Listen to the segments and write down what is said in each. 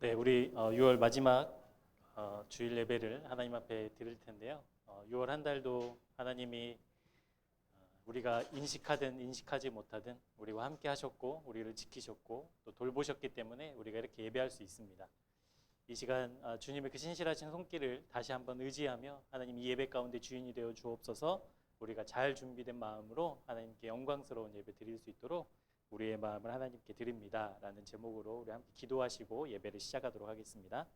네, 우리 6월 마지막 주일 예배를 하나님 앞에 드릴 텐데요. 6월 한 달도 하나님이 우리가 인식하든 인식하지 못하든 우리와 함께 하셨고 우리를 지키셨고 또 돌보셨기 때문에 우리가 이렇게 예배할 수 있습니다. 이 시간 주님의 그 신실하신 손길을 다시 한번 의지하며 하나님 이 예배 가운데 주인이 되어 주옵소서. 우리가 잘 준비된 마음으로 하나님께 영광스러운 예배 드릴 수 있도록 우리의 마음을 하나님께 드립니다 라는 제목으로 우리 함께 기도하시고 예배를 시작하도록 하겠습니다.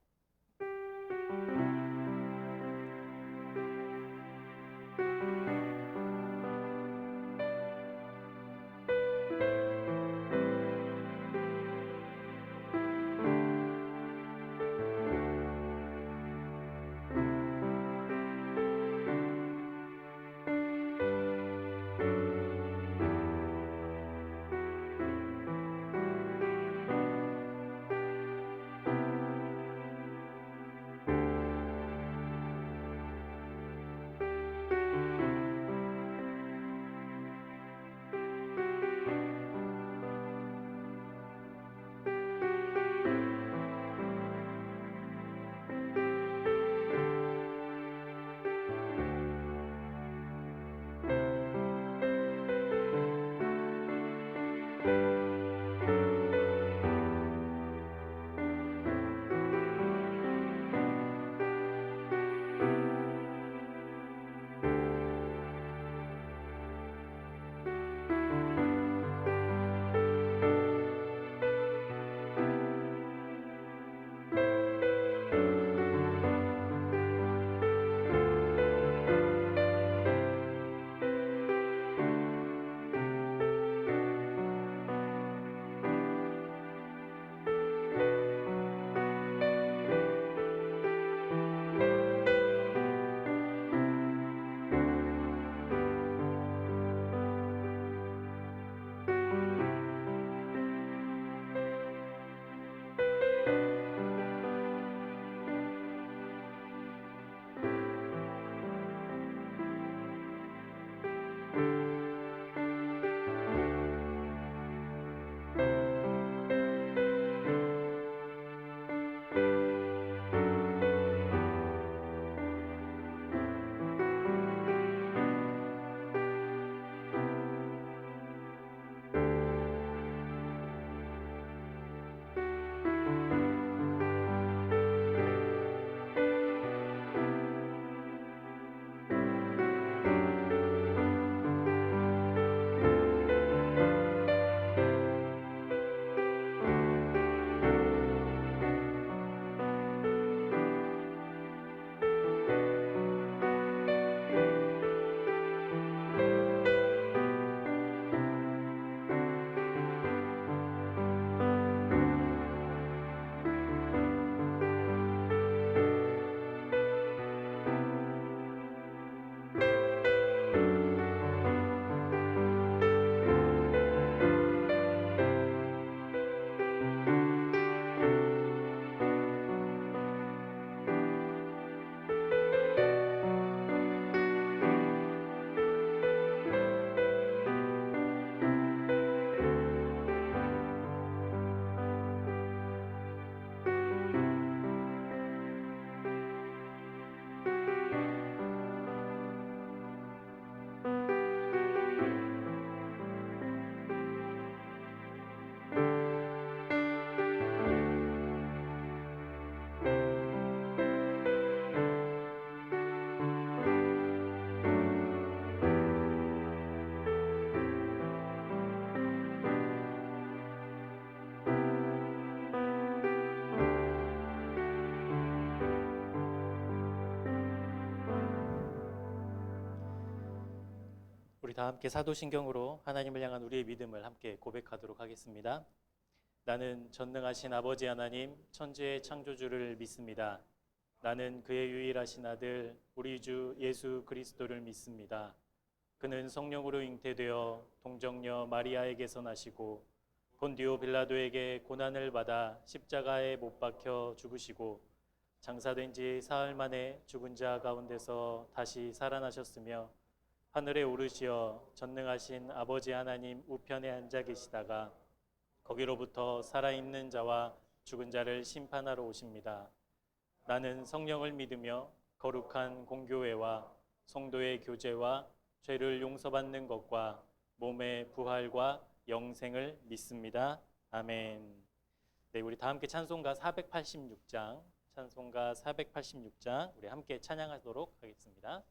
우리 다 함께 사도신경으로 하나님을 향한 우리의 믿음을 함께 고백하도록 하겠습니다. 나는 전능하신 아버지 하나님, 천지의 창조주를 믿습니다. 나는 그의 유일하신 아들, 우리 주 예수 그리스도를 믿습니다. 그는 성령으로 잉태되어 동정녀 마리아에게서 나시고 본디오 빌라도에게 고난을 받아 십자가에 못 박혀 죽으시고 장사된 지 사흘 만에 죽은 자 가운데서 다시 살아나셨으며 하늘에 오르시어 전능하신 아버지 하나님 우편에 앉아 계시다가 거기로부터 살아있는 자와 죽은 자를 심판하러 오십니다. 나는 성령을 믿으며 거룩한 공교회와 성도의 교제와 죄를 용서받는 것과 몸의 부활과 영생을 믿습니다. 아멘. 네, 우리 다 함께 찬송가 486장 우리 함께 찬양하도록 하겠습니다.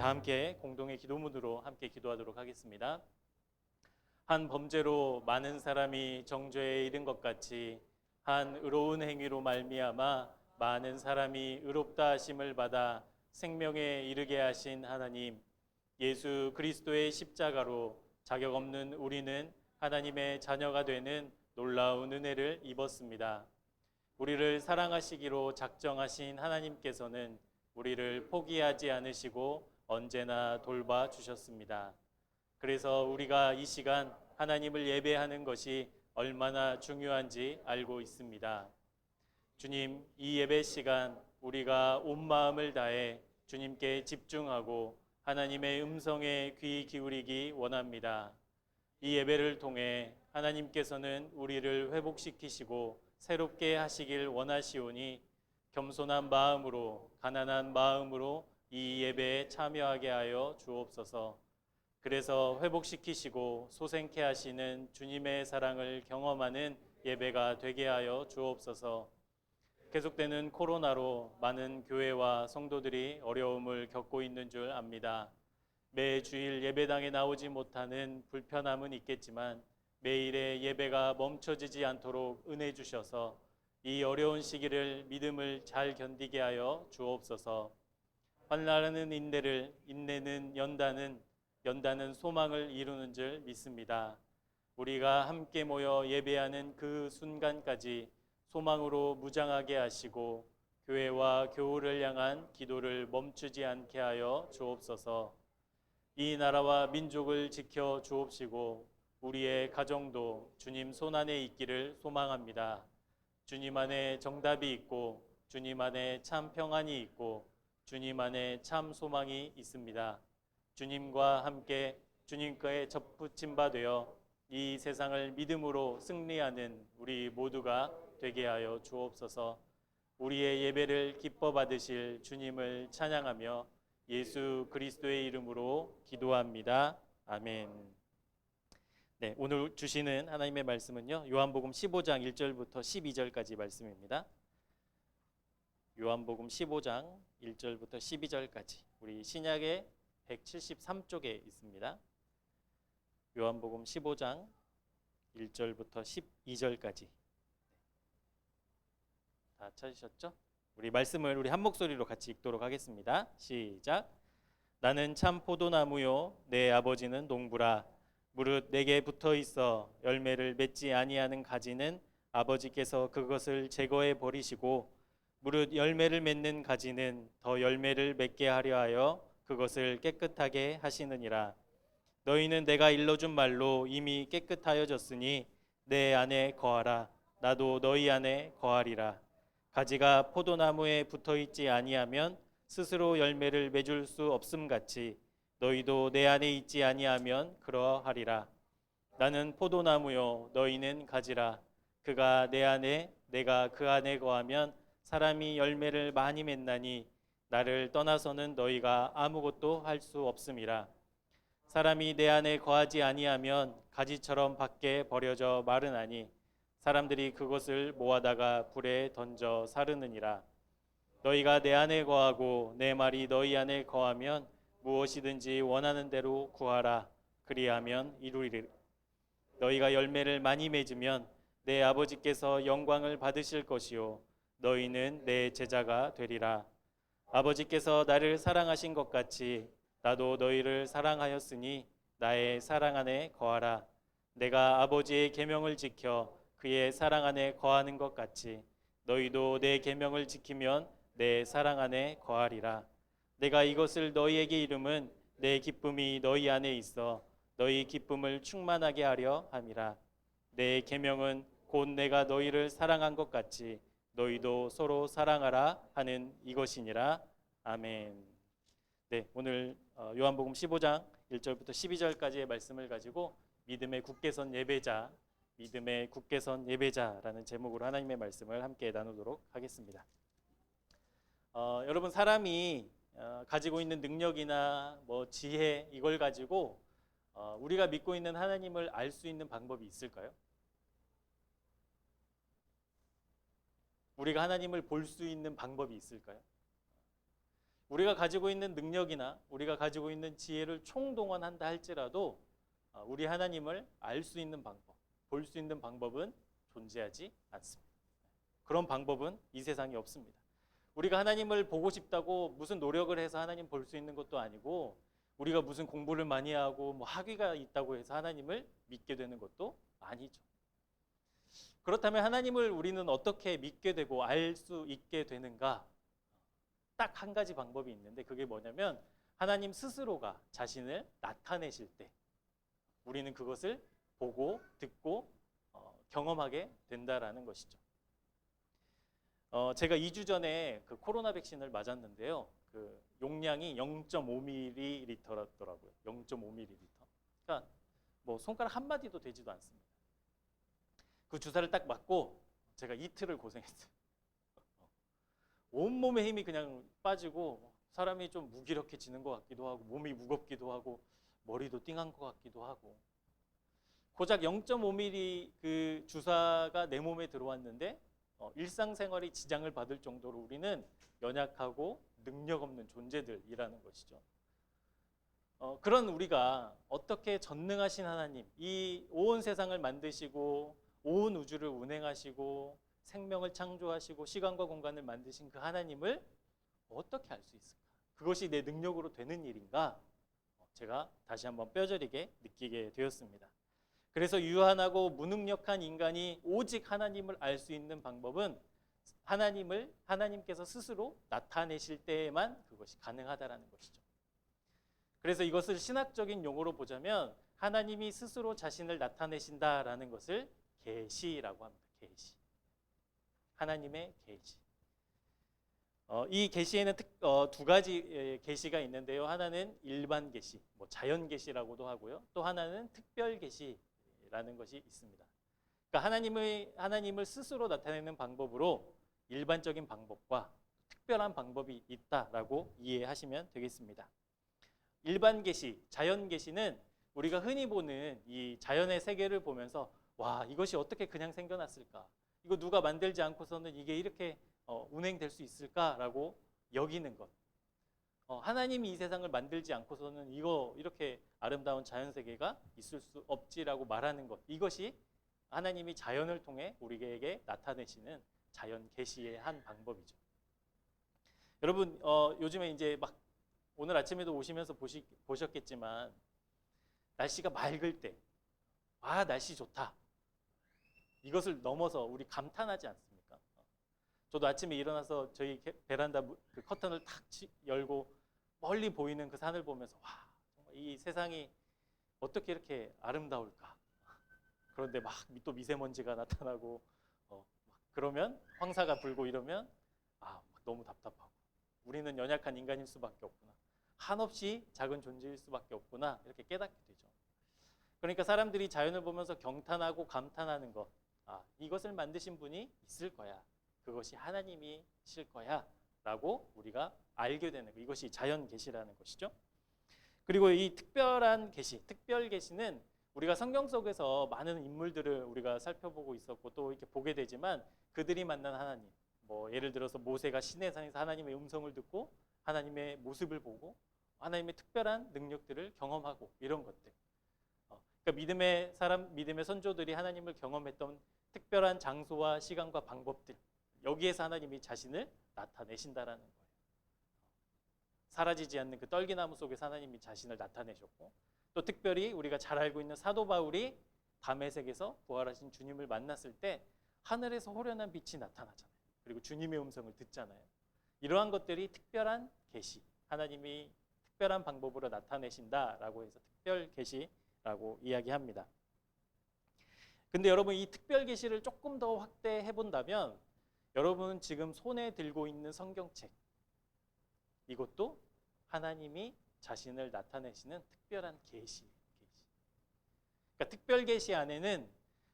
다 함께 공동의 기도문으로 함께 기도하도록 하겠습니다. 한 범죄로 많은 사람이 정죄에 이른 것 같이 한 의로운 행위로 말미암아 많은 사람이 의롭다 하심을 받아 생명에 이르게 하신 하나님, 예수 그리스도의 십자가로 자격 없는 우리는 하나님의 자녀가 되는 놀라운 은혜를 입었습니다. 우리를 사랑하시기로 작정하신 하나님께서는 우리를 포기하지 않으시고 언제나 돌봐 주셨습니다. 그래서 우리가 이 시간 하나님을 예배하는 것이 얼마나 중요한지 알고 있습니다. 주님, 이 예배 시간 우리가 온 마음을 다해 주님께 집중하고 하나님의 음성에 귀 기울이기 원합니다. 이 예배를 통해 하나님께서는 우리를 회복시키시고 새롭게 하시길 원하시오니 겸손한 마음으로, 가난한 마음으로 이 예배에 참여하게 하여 주옵소서. 그래서 회복시키시고 소생케 하시는 주님의 사랑을 경험하는 예배가 되게 하여 주옵소서. 계속되는 코로나로 많은 교회와 성도들이 어려움을 겪고 있는 줄 압니다. 매 주일 예배당에 나오지 못하는 불편함은 있겠지만 매일의 예배가 멈춰지지 않도록 은혜 주셔서 이 어려운 시기를 믿음을 잘 견디게 하여 주옵소서. 환난하는 인내는 연단은 소망을 이루는 줄 믿습니다. 우리가 함께 모여 예배하는 그 순간까지 소망으로 무장하게 하시고 교회와 교우를 향한 기도를 멈추지 않게 하여 주옵소서. 이 나라와 민족을 지켜 주옵시고 우리의 가정도 주님 손안에 있기를 소망합니다. 주님 안에 정답이 있고 주님 안에 참 평안이 있고 주님 안에 참 소망이 있습니다. 주님과 함께 주님과의 접붙임 바 되어 이 세상을 믿음으로 승리하는 우리 모두가 되게 하여 주옵소서. 우리의 예배를 기뻐 받으실 주님을 찬양하며 예수 그리스도의 이름으로 기도합니다. 아멘. 네, 오늘 주시는 하나님의 말씀은요. 요한복음 15장 1절부터 12절까지 말씀입니다. 요한복음 15장 1절부터 12절까지 우리 신약의 173쪽에 있습니다. 요한복음 15장 1절부터 12절까지 다 찾으셨죠? 우리 말씀을 우리 한 목소리로 같이 읽도록 하겠습니다. 시작. 나는 참 포도나무요 내 아버지는 농부라. 무릇 내게 붙어 있어 열매를 맺지 아니하는 가지는 아버지께서 그것을 제거해 버리시고 무릇 열매를 맺는 가지는 더 열매를 맺게 하려 하여 그것을 깨끗하게 하시느니라. 너희는 내가 일러준 말로 이미 깨끗하여졌으니 내 안에 거하라. 나도 너희 안에 거하리라. 가지가 포도나무에 붙어있지 아니하면 스스로 열매를 맺을 수 없음같이 너희도 내 안에 있지 아니하면 그러하리라. 나는 포도나무요 너희는 가지라. 그가 내 안에 내가 그 안에 거하면 사람이 열매를 많이 맺나니 나를 떠나서는 너희가 아무것도 할 수 없음이라. 사람이 내 안에 거하지 아니하면 가지처럼 밖에 버려져 마르나니 사람들이 그것을 모아다가 불에 던져 사르느니라. 너희가 내 안에 거하고 내 말이 너희 안에 거하면 무엇이든지 원하는 대로 구하라. 그리하면 이루리라. 너희가 열매를 많이 맺으면 내 아버지께서 영광을 받으실 것이요 너희는 내 제자가 되리라. 아버지께서 나를 사랑하신 것 같이 나도 너희를 사랑하였으니 나의 사랑 안에 거하라. 내가 아버지의 계명을 지켜 그의 사랑 안에 거하는 것 같이 너희도 내 계명을 지키면 내 사랑 안에 거하리라. 내가 이것을 너희에게 이름은 내 기쁨이 너희 안에 있어 너희 기쁨을 충만하게 하려 함이라. 내 계명은 곧 내가 너희를 사랑한 것 같이 너희도 서로 사랑하라 하는 이것이니라. 아멘. 네, 오늘 요한복음 15장 1절부터 12절까지의 말씀을 가지고 믿음의 굳게 선 예배자라는 제목으로 하나님의 말씀을 함께 나누도록 하겠습니다. 여러분 사람이 가지고 있는 능력이나 뭐 지혜 이걸 가지고 우리가 믿고 있는 하나님을 알 수 있는 방법이 있을까요? 우리가 하나님을 볼 수 있는 방법이 있을까요? 우리가 가지고 있는 능력이나 우리가 가지고 있는 지혜를 총동원한다 할지라도 우리 하나님을 알 수 있는 방법, 볼 수 있는 방법은 존재하지 않습니다. 그런 방법은 이 세상에 없습니다. 우리가 하나님을 보고 싶다고 무슨 노력을 해서 하나님 볼 수 있는 것도 아니고 우리가 무슨 공부를 많이 하고 뭐 학위가 있다고 해서 하나님을 믿게 되는 것도 아니죠. 그렇다면 하나님을 우리는 어떻게 믿게 되고 알 수 있게 되는가? 딱 한 가지 방법이 있는데 그게 뭐냐면 하나님 스스로가 자신을 나타내실 때 우리는 그것을 보고 듣고 경험하게 된다라는 것이죠. 제가 2주 전에 그 코로나 백신을 맞았는데요. 그 용량이 0.5ml더라고요. 0.5ml. 그러니까 뭐 손가락 한 마디도 되지도 않습니다. 그 주사를 딱 맞고 제가 이틀을 고생했어요. 온몸에 힘이 그냥 빠지고 사람이 좀 무기력해지는 것 같기도 하고 몸이 무겁기도 하고 머리도 띵한 것 같기도 하고, 고작 0.5mm 그 주사가 내 몸에 들어왔는데 일상생활이 지장을 받을 정도로 우리는 연약하고 능력 없는 존재들이라는 것이죠. 그런 우리가 어떻게 전능하신 하나님, 이 온 세상을 만드시고 온 우주를 운행하시고 생명을 창조하시고 시간과 공간을 만드신 그 하나님을 어떻게 알 수 있을까? 그것이 내 능력으로 되는 일인가? 제가 다시 한번 뼈저리게 느끼게 되었습니다. 그래서 유한하고 무능력한 인간이 오직 하나님을 알 수 있는 방법은 하나님께서 스스로 나타내실 때에만 그것이 가능하다라는 것이죠. 그래서 이것을 신학적인 용어로 보자면 하나님이 스스로 자신을 나타내신다라는 것을 계시라고 합니다. 계시. 하나님의 계시. 이 계시에는 두 가지 계시가 있는데요. 하나는 일반 계시, 자연 계시라고도 하고요. 또 하나는 특별 계시라는 것이 있습니다. 그러니까 하나님을 스스로 나타내는 방법으로 일반적인 방법과 특별한 방법이 있다라고 이해하시면 되겠습니다. 일반 계시, 자연 계시는 우리가 흔히 보는 이 자연의 세계를 보면서 와, 이것이 어떻게 그냥 생겨났을까? 이거 누가 만들지 않고서는 이게 이렇게 운행될 수 있을까라고 여기는 것. 하나님이 이 세상을 만들지 않고서는 이거 이렇게 아름다운 자연 세계가 있을 수 없지라고 말하는 것. 이것이 하나님이 자연을 통해 우리에게 나타내시는 자연 계시의 한 방법이죠. 여러분 요즘에 이제 막 오늘 아침에도 오시면서 보셨겠지만 날씨가 맑을 때, 아 날씨 좋다. 이것을 넘어서 우리 감탄하지 않습니까? 저도 아침에 일어나서 저희 베란다 그 커튼을 탁 열고 멀리 보이는 그 산을 보면서 와, 정말 이 세상이 어떻게 이렇게 아름다울까? 그런데 막 또 미세먼지가 나타나고 그러면 황사가 불고 이러면 막 너무 답답하고 우리는 연약한 인간일 수밖에 없구나. 한없이 작은 존재일 수밖에 없구나. 이렇게 깨닫게 되죠. 그러니까 사람들이 자연을 보면서 경탄하고 감탄하는 것. 이것을 만드신 분이 있을 거야. 그것이 하나님이실 거야. 라고 우리가 알게 되는 것. 이것이 자연 계시라는 것이죠. 그리고 이 특별한 계시, 특별 계시는 우리가 성경 속에서 많은 인물들을 우리가 살펴보고 있었고 또 이렇게 보게 되지만 그들이 만난 하나님, 예를 들어서 모세가 시내산에서 하나님의 음성을 듣고 하나님의 모습을 보고 하나님의 특별한 능력들을 경험하고 이런 것들. 그러니까 믿음의 선조들이 하나님을 경험했던 특별한 장소와 시간과 방법들, 여기에서 하나님이 자신을 나타내신다라는 거예요. 사라지지 않는 그 떨기나무 속에서 하나님이 자신을 나타내셨고 또 특별히 우리가 잘 알고 있는 사도 바울이 다메섹에서 부활하신 주님을 만났을 때 하늘에서 호련한 빛이 나타나잖아요. 그리고 주님의 음성을 듣잖아요. 이러한 것들이 특별한 계시, 하나님이 특별한 방법으로 나타내신다라고 해서 특별 계시라고 이야기합니다. 근데 여러분 이 특별 계시를 조금 더 확대해 본다면 여러분 지금 손에 들고 있는 성경책, 이것도 하나님이 자신을 나타내시는 특별한 계시. 그러니까 특별 계시 안에는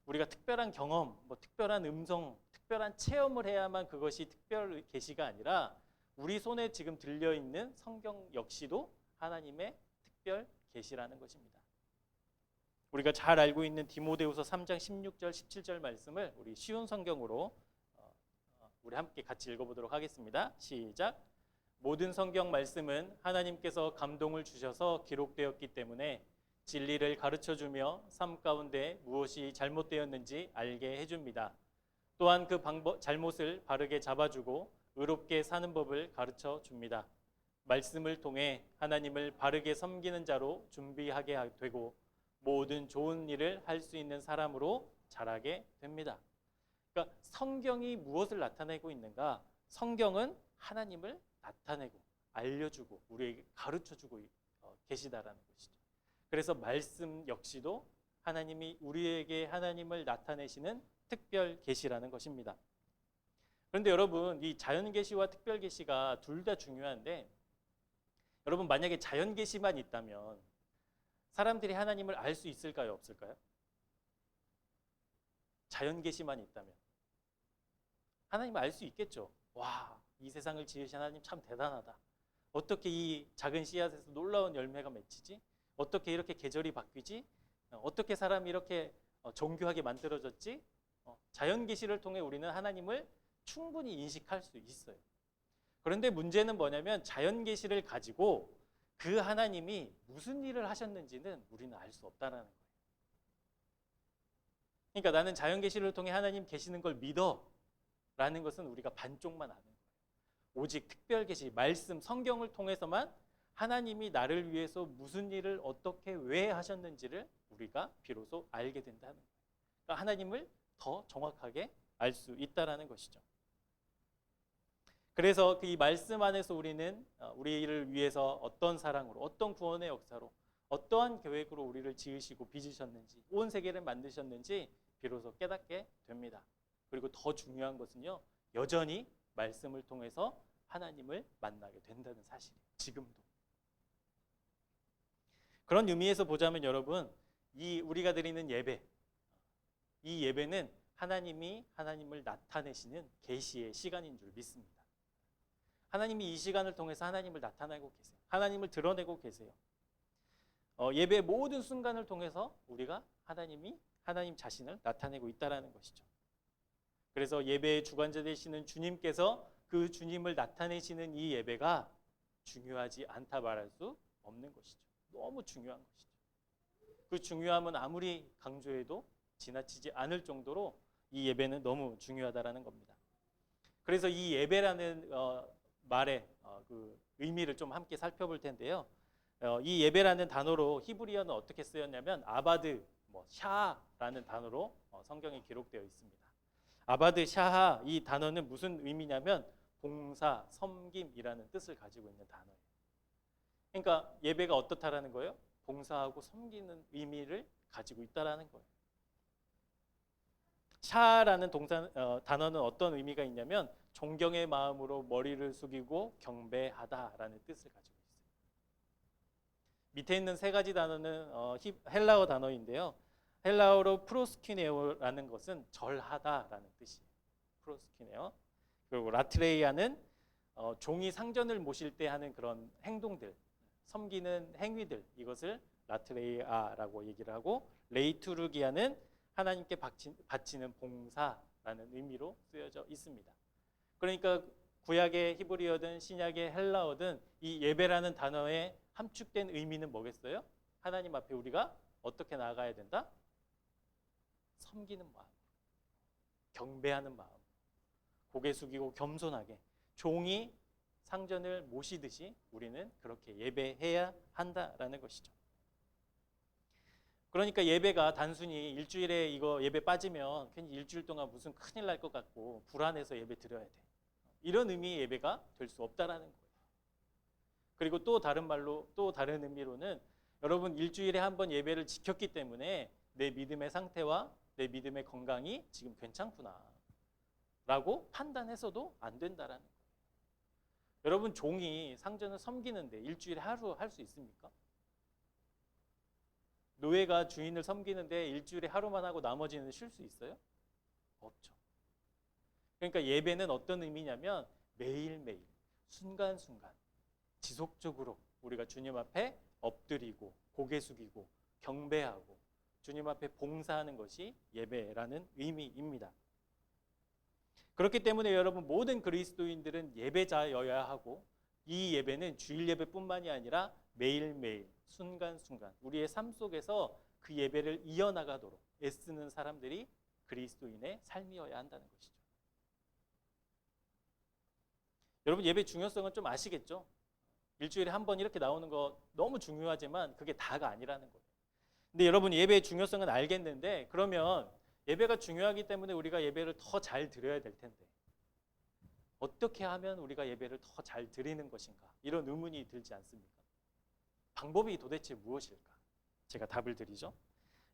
우리가 특별한 경험, 특별한 음성, 특별한 체험을 해야만 그것이 특별 계시가 아니라 우리 손에 지금 들려 있는 성경 역시도 하나님의 특별 계시라는 것입니다. 우리가 잘 알고 있는 디모데후서 3장 16절 17절 말씀을 우리 쉬운 성경으로 우리 함께 같이 읽어보도록 하겠습니다. 시작. 모든 성경 말씀은 하나님께서 감동을 주셔서 기록되었기 때문에 진리를 가르쳐주며 삶 가운데 무엇이 잘못되었는지 알게 해줍니다. 또한 그 잘못을 바르게 잡아주고 의롭게 사는 법을 가르쳐줍니다. 말씀을 통해 하나님을 바르게 섬기는 자로 준비하게 되고 모든 좋은 일을 할 수 있는 사람으로 자라게 됩니다. 그러니까 성경이 무엇을 나타내고 있는가? 성경은 하나님을 나타내고 알려주고 우리에게 가르쳐주고 계시다라는 것이죠. 그래서 말씀 역시도 하나님이 우리에게 하나님을 나타내시는 특별 계시라는 것입니다. 그런데 여러분 이 자연 계시와 특별 계시가 둘 다 중요한데 여러분 만약에 자연 계시만 있다면 사람들이 하나님을 알 수 있을까요? 없을까요? 자연 계시만 있다면 하나님을 알 수 있겠죠. 와, 이 세상을 지으신 하나님 참 대단하다. 어떻게 이 작은 씨앗에서 놀라운 열매가 맺히지? 어떻게 이렇게 계절이 바뀌지? 어떻게 사람이 이렇게 정교하게 만들어졌지? 자연 계시를 통해 우리는 하나님을 충분히 인식할 수 있어요. 그런데 문제는 뭐냐면 자연 계시를 가지고 그 하나님이 무슨 일을 하셨는지는 우리는 알 수 없다라는 거예요. 그러니까 나는 자연 계시를 통해 하나님 계시는 걸 믿어라는 것은 우리가 반쪽만 아는 거예요. 오직 특별 계시, 말씀, 성경을 통해서만 하나님이 나를 위해서 무슨 일을 어떻게 왜 하셨는지를 우리가 비로소 알게 된다는 거예요. 그러니까 하나님을 더 정확하게 알 수 있다라는 것이죠. 그래서 이 말씀 안에서 우리는 우리를 위해서 어떤 사랑으로, 어떤 구원의 역사로, 어떠한 계획으로 우리를 지으시고 빚으셨는지, 온 세계를 만드셨는지 비로소 깨닫게 됩니다. 그리고 더 중요한 것은요, 여전히 말씀을 통해서 하나님을 만나게 된다는 사실이에요. 지금도. 그런 의미에서 보자면 여러분, 이 우리가 드리는 예배, 이 예배는 하나님이 하나님을 나타내시는 계시의 시간인 줄 믿습니다. 하나님이 이 시간을 통해서 하나님을 나타내고 계세요. 하나님을 드러내고 계세요. 예배의 모든 순간을 통해서 우리가 하나님 자신을 나타내고 있다는 것이죠. 그래서 예배의 주관자 되시는 주님께서 그 주님을 나타내시는 이 예배가 중요하지 않다 말할 수 없는 것이죠. 너무 중요한 것이죠. 그 중요함은 아무리 강조해도 지나치지 않을 정도로 이 예배는 너무 중요하다라는 겁니다. 그래서 이 예배라는 말의 그 의미를 좀 함께 살펴볼 텐데요. 이 예배라는 단어로 히브리어는 어떻게 쓰였냐면 아바드, 샤라는 단어로 성경에 기록되어 있습니다. 아바드, 샤하 이 단어는 무슨 의미냐면 봉사, 섬김이라는 뜻을 가지고 있는 단어예요. 그러니까 예배가 어떻다라는 거예요? 봉사하고 섬기는 의미를 가지고 있다라는 거예요. 샤라는 단어는 어떤 의미가 있냐면 존경의 마음으로 머리를 숙이고 경배하다라는 뜻을 가지고 있어요. 밑에 있는 세 가지 단어는 헬라어 단어인데요. 헬라어로 프로스키네오라는 것은 절하다라는 뜻이에요. 프로스키네오. 그리고 라트레이아는 종이 상전을 모실 때 하는 그런 행동들, 섬기는 행위들, 이것을 라트레이아라고 얘기를 하고, 레이투르기아는 하나님께 바치는 봉사라는 의미로 쓰여져 있습니다. 그러니까 구약의 히브리어든 신약의 헬라어든 이 예배라는 단어에 함축된 의미는 뭐겠어요? 하나님 앞에 우리가 어떻게 나아가야 된다? 섬기는 마음, 경배하는 마음, 고개 숙이고 겸손하게 종이 상전을 모시듯이 우리는 그렇게 예배해야 한다라는 것이죠. 그러니까 예배가 단순히 일주일에 이거 예배 빠지면 괜히 일주일 동안 무슨 큰일 날 것 같고 불안해서 예배 드려야 돼, 이런 의미의 예배가 될 수 없다라는 거예요. 그리고 또 다른 말로, 또 다른 의미로는 여러분 일주일에 한 번 예배를 지켰기 때문에 내 믿음의 상태와 내 믿음의 건강이 지금 괜찮구나 라고 판단해서도 안 된다라는 거예요. 여러분 종이 상전을 섬기는데 일주일에 하루 할 수 있습니까? 노예가 주인을 섬기는데 일주일에 하루만 하고 나머지는 쉴 수 있어요? 없죠. 그러니까 예배는 어떤 의미냐면 매일매일 순간순간 지속적으로 우리가 주님 앞에 엎드리고 고개 숙이고 경배하고 주님 앞에 봉사하는 것이 예배라는 의미입니다. 그렇기 때문에 여러분 모든 그리스도인들은 예배자여야 하고, 이 예배는 주일 예배뿐만이 아니라 매일매일 순간순간 우리의 삶 속에서 그 예배를 이어나가도록 애쓰는 사람들이 그리스도인의 삶이어야 한다는 것이죠. 여러분 예배 중요성은 좀 아시겠죠? 일주일에 한 번 이렇게 나오는 거 너무 중요하지만 그게 다가 아니라는 거예요. 근데 여러분 예배의 중요성은 알겠는데, 그러면 예배가 중요하기 때문에 우리가 예배를 더 잘 드려야 될 텐데 어떻게 하면 우리가 예배를 더 잘 드리는 것인가, 이런 의문이 들지 않습니까? 방법이 도대체 무엇일까? 제가 답을 드리죠.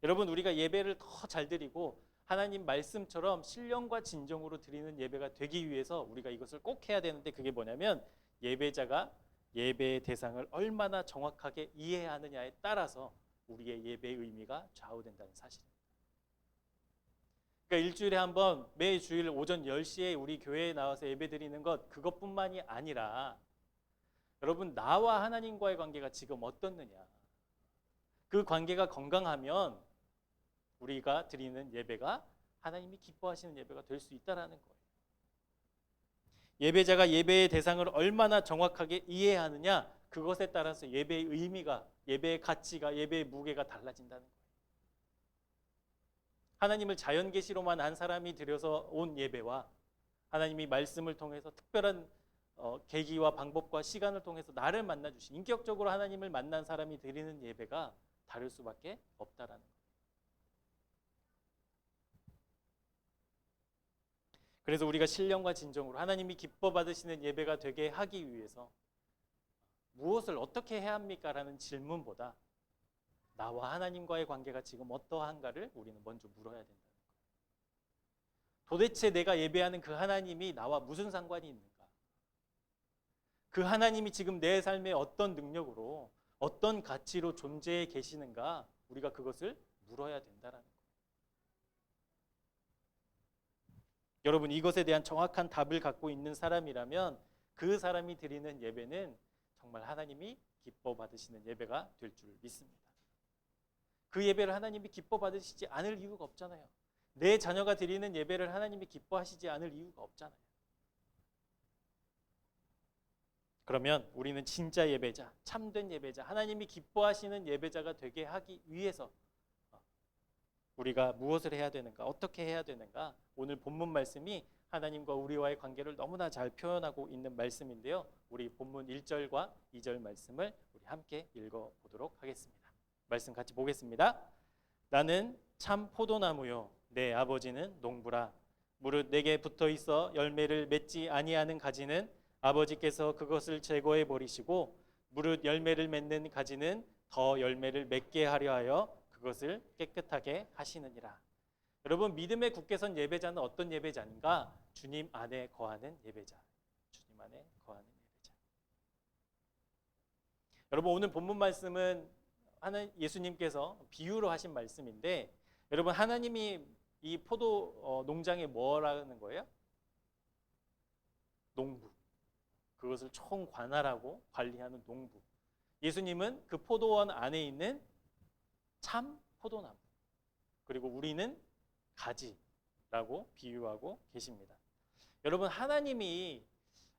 여러분 우리가 예배를 더 잘 드리고 하나님 말씀처럼 신령과 진정으로 드리는 예배가 되기 위해서 우리가 이것을 꼭 해야 되는데, 그게 뭐냐면 예배자가 예배의 대상을 얼마나 정확하게 이해하느냐에 따라서 우리의 예배의 의미가 좌우된다는 사실입니다. 그러니까 일주일에 한 번 매주일 오전 10시에 우리 교회에 나와서 예배 드리는 것, 그것뿐만이 아니라 여러분 나와 하나님과의 관계가 지금 어떻느냐, 그 관계가 건강하면 우리가 드리는 예배가 하나님이 기뻐하시는 예배가 될 수 있다라는 거예요. 예배자가 예배의 대상을 얼마나 정확하게 이해하느냐, 그것에 따라서 예배의 의미가, 예배의 가치가, 예배의 무게가 달라진다는 거예요. 하나님을 자연 계시로만 한 사람이 드려서 온 예배와 하나님이 말씀을 통해서 특별한 계기와 방법과 시간을 통해서 나를 만나 주신, 인격적으로 하나님을 만난 사람이 드리는 예배가 다를 수밖에 없다라는 거예요. 그래서 우리가 신령과 진정으로 하나님이 기뻐 받으시는 예배가 되게 하기 위해서 무엇을 어떻게 해야 합니까? 라는 질문보다 나와 하나님과의 관계가 지금 어떠한가를 우리는 먼저 물어야 된다는 거예요. 도대체 내가 예배하는 그 하나님이 나와 무슨 상관이 있는가? 그 하나님이 지금 내 삶에 어떤 능력으로, 어떤 가치로 존재해 계시는가? 우리가 그것을 물어야 된다는 거예요. 여러분, 이것에 대한 정확한 답을 갖고 있는 사람이라면 그 사람이 드리는 예배는 정말 하나님이 기뻐 받으시는 예배가 될 줄 믿습니다. 그 예배를 하나님이 기뻐 받으시지 않을 이유가 없잖아요. 내 자녀가 드리는 예배를 하나님이 기뻐하시지 않을 이유가 없잖아요. 그러면 우리는 진짜 예배자, 참된 예배자, 하나님이 기뻐하시는 예배자가 되게 하기 위해서 우리가 무엇을 해야 되는가, 어떻게 해야 되는가, 오늘 본문 말씀이 하나님과 우리와의 관계를 너무나 잘 표현하고 있는 말씀인데요. 우리 본문 1절과 2절 말씀을 우리 함께 읽어보도록 하겠습니다. 말씀 같이 보겠습니다. 나는 참 포도나무요, 내 아버지는 농부라. 무릇 내게 붙어있어 열매를 맺지 아니하는 가지는 아버지께서 그것을 제거해 버리시고, 무릇 열매를 맺는 가지는 더 열매를 맺게 하려 하여 그것을 깨끗하게 하시느니라. 여러분, 믿음에 굳게 선 예배자는 어떤 예배자인가? 주님 안에 거하는 예배자. 주님 안에 거하는 예배자. 여러분, 오늘 본문 말씀은 예수님께서 비유로 하신 말씀인데, 여러분, 하나님이 이 포도 농장에 뭐라는 거예요? 농부. 그것을 총관할하고 관리하는 농부. 예수님은 그 포도원 안에 있는 참 포도나무, 그리고 우리는 가지라고 비유하고 계십니다. 여러분, 하나님이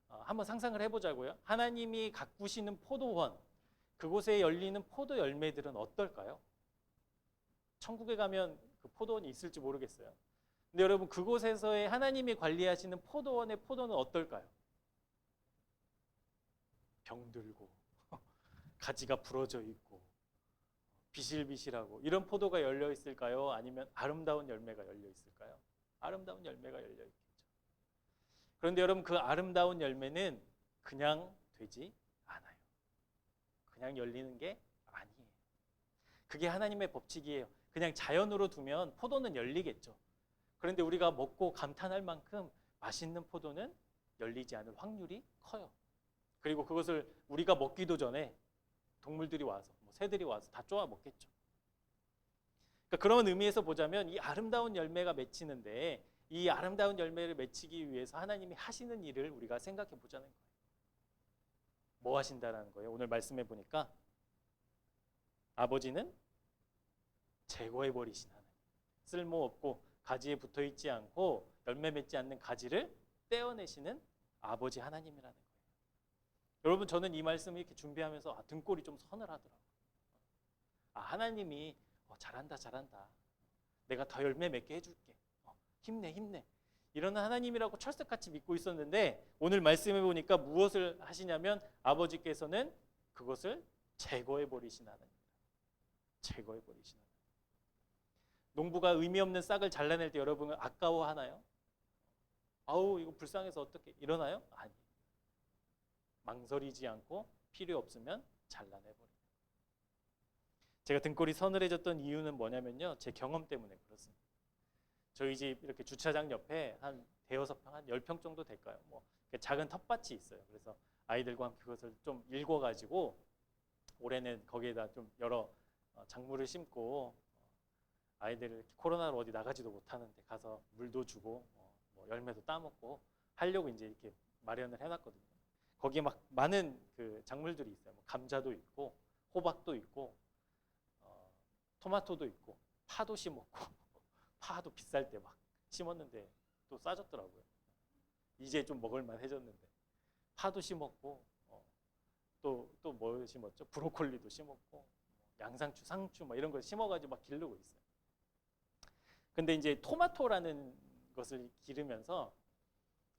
한번 상상을 해보자고요. 하나님이 가꾸시는 포도원, 그곳에 열리는 포도 열매들은 어떨까요? 천국에 가면 그 포도원이 있을지 모르겠어요. 근데 여러분, 그곳에서의 하나님이 관리하시는 포도원의 포도는 어떨까요? 병들고 가지가 부러져 있고 비실비실하고, 이런 포도가 열려 있을까요? 아니면 아름다운 열매가 열려 있을까요? 아름다운 열매가 열려 있겠죠. 그런데 여러분, 그 아름다운 열매는 그냥 되지 않아요. 그냥 열리는 게 아니에요. 그게 하나님의 법칙이에요. 그냥 자연으로 두면 포도는 열리겠죠. 그런데 우리가 먹고 감탄할 만큼 맛있는 포도는 열리지 않을 확률이 커요. 그리고 그것을 우리가 먹기도 전에 동물들이 와서, 새들이 와서 다 쪼아 먹겠죠. 그러니까 그런 의미에서 보자면 이 아름다운 열매가 맺히는데, 이 아름다운 열매를 맺히기 위해서 하나님이 하시는 일을 우리가 생각해 보자는 거예요. 뭐 하신다는 거예요? 오늘 말씀해 보니까 아버지는 제거해 버리신 하나님, 쓸모없고 가지에 붙어 있지 않고 열매 맺지 않는 가지를 떼어내시는 아버지 하나님이라는 거예요. 여러분, 저는 이 말씀을 이렇게 준비하면서 등골이 좀 서늘하더라고요. 하나님이 잘한다 잘한다, 내가 더 열매 맺게 해줄게, 힘내 힘내, 이런 하나님이라고 철석같이 믿고 있었는데, 오늘 말씀해 보니까 무엇을 하시냐면 아버지께서는 그것을 제거해 버리신 하나님, 제거해 버리신 하나님. 농부가 의미 없는 싹을 잘라낼 때 여러분은 아까워하나요? 아우, 이거 불쌍해서 어떻게 이러나요? 아니, 망설이지 않고 필요 없으면 잘라내버려요. 제가 등골이 서늘해졌던 이유는 뭐냐면요, 제 경험 때문에 그렇습니다. 저희 집 이렇게 주차장 옆에 한 대여섯 평, 한 10평 정도 될까요? 작은 텃밭이 있어요. 그래서 아이들과 함께 그것을 좀 일궈가지고 올해는 거기에다 좀 여러 작물을 심고, 아이들을 코로나로 어디 나가지도 못하는데 가서 물도 주고 열매도 따먹고 하려고 이제 이렇게 마련을 해놨거든요. 거기에 막 많은 그 작물들이 있어요. 감자도 있고 호박도 있고 토마토도 있고 파도 심었고 파도 비쌀 때 막 심었는데 또 싸졌더라고요. 이제 좀 먹을만 해졌는데 파도 심었고 또 뭐 심었죠? 브로콜리도 심었고 양상추, 상추 뭐 이런 거 심어가지고 막 기르고 있어요. 근데 이제 토마토라는 것을 기르면서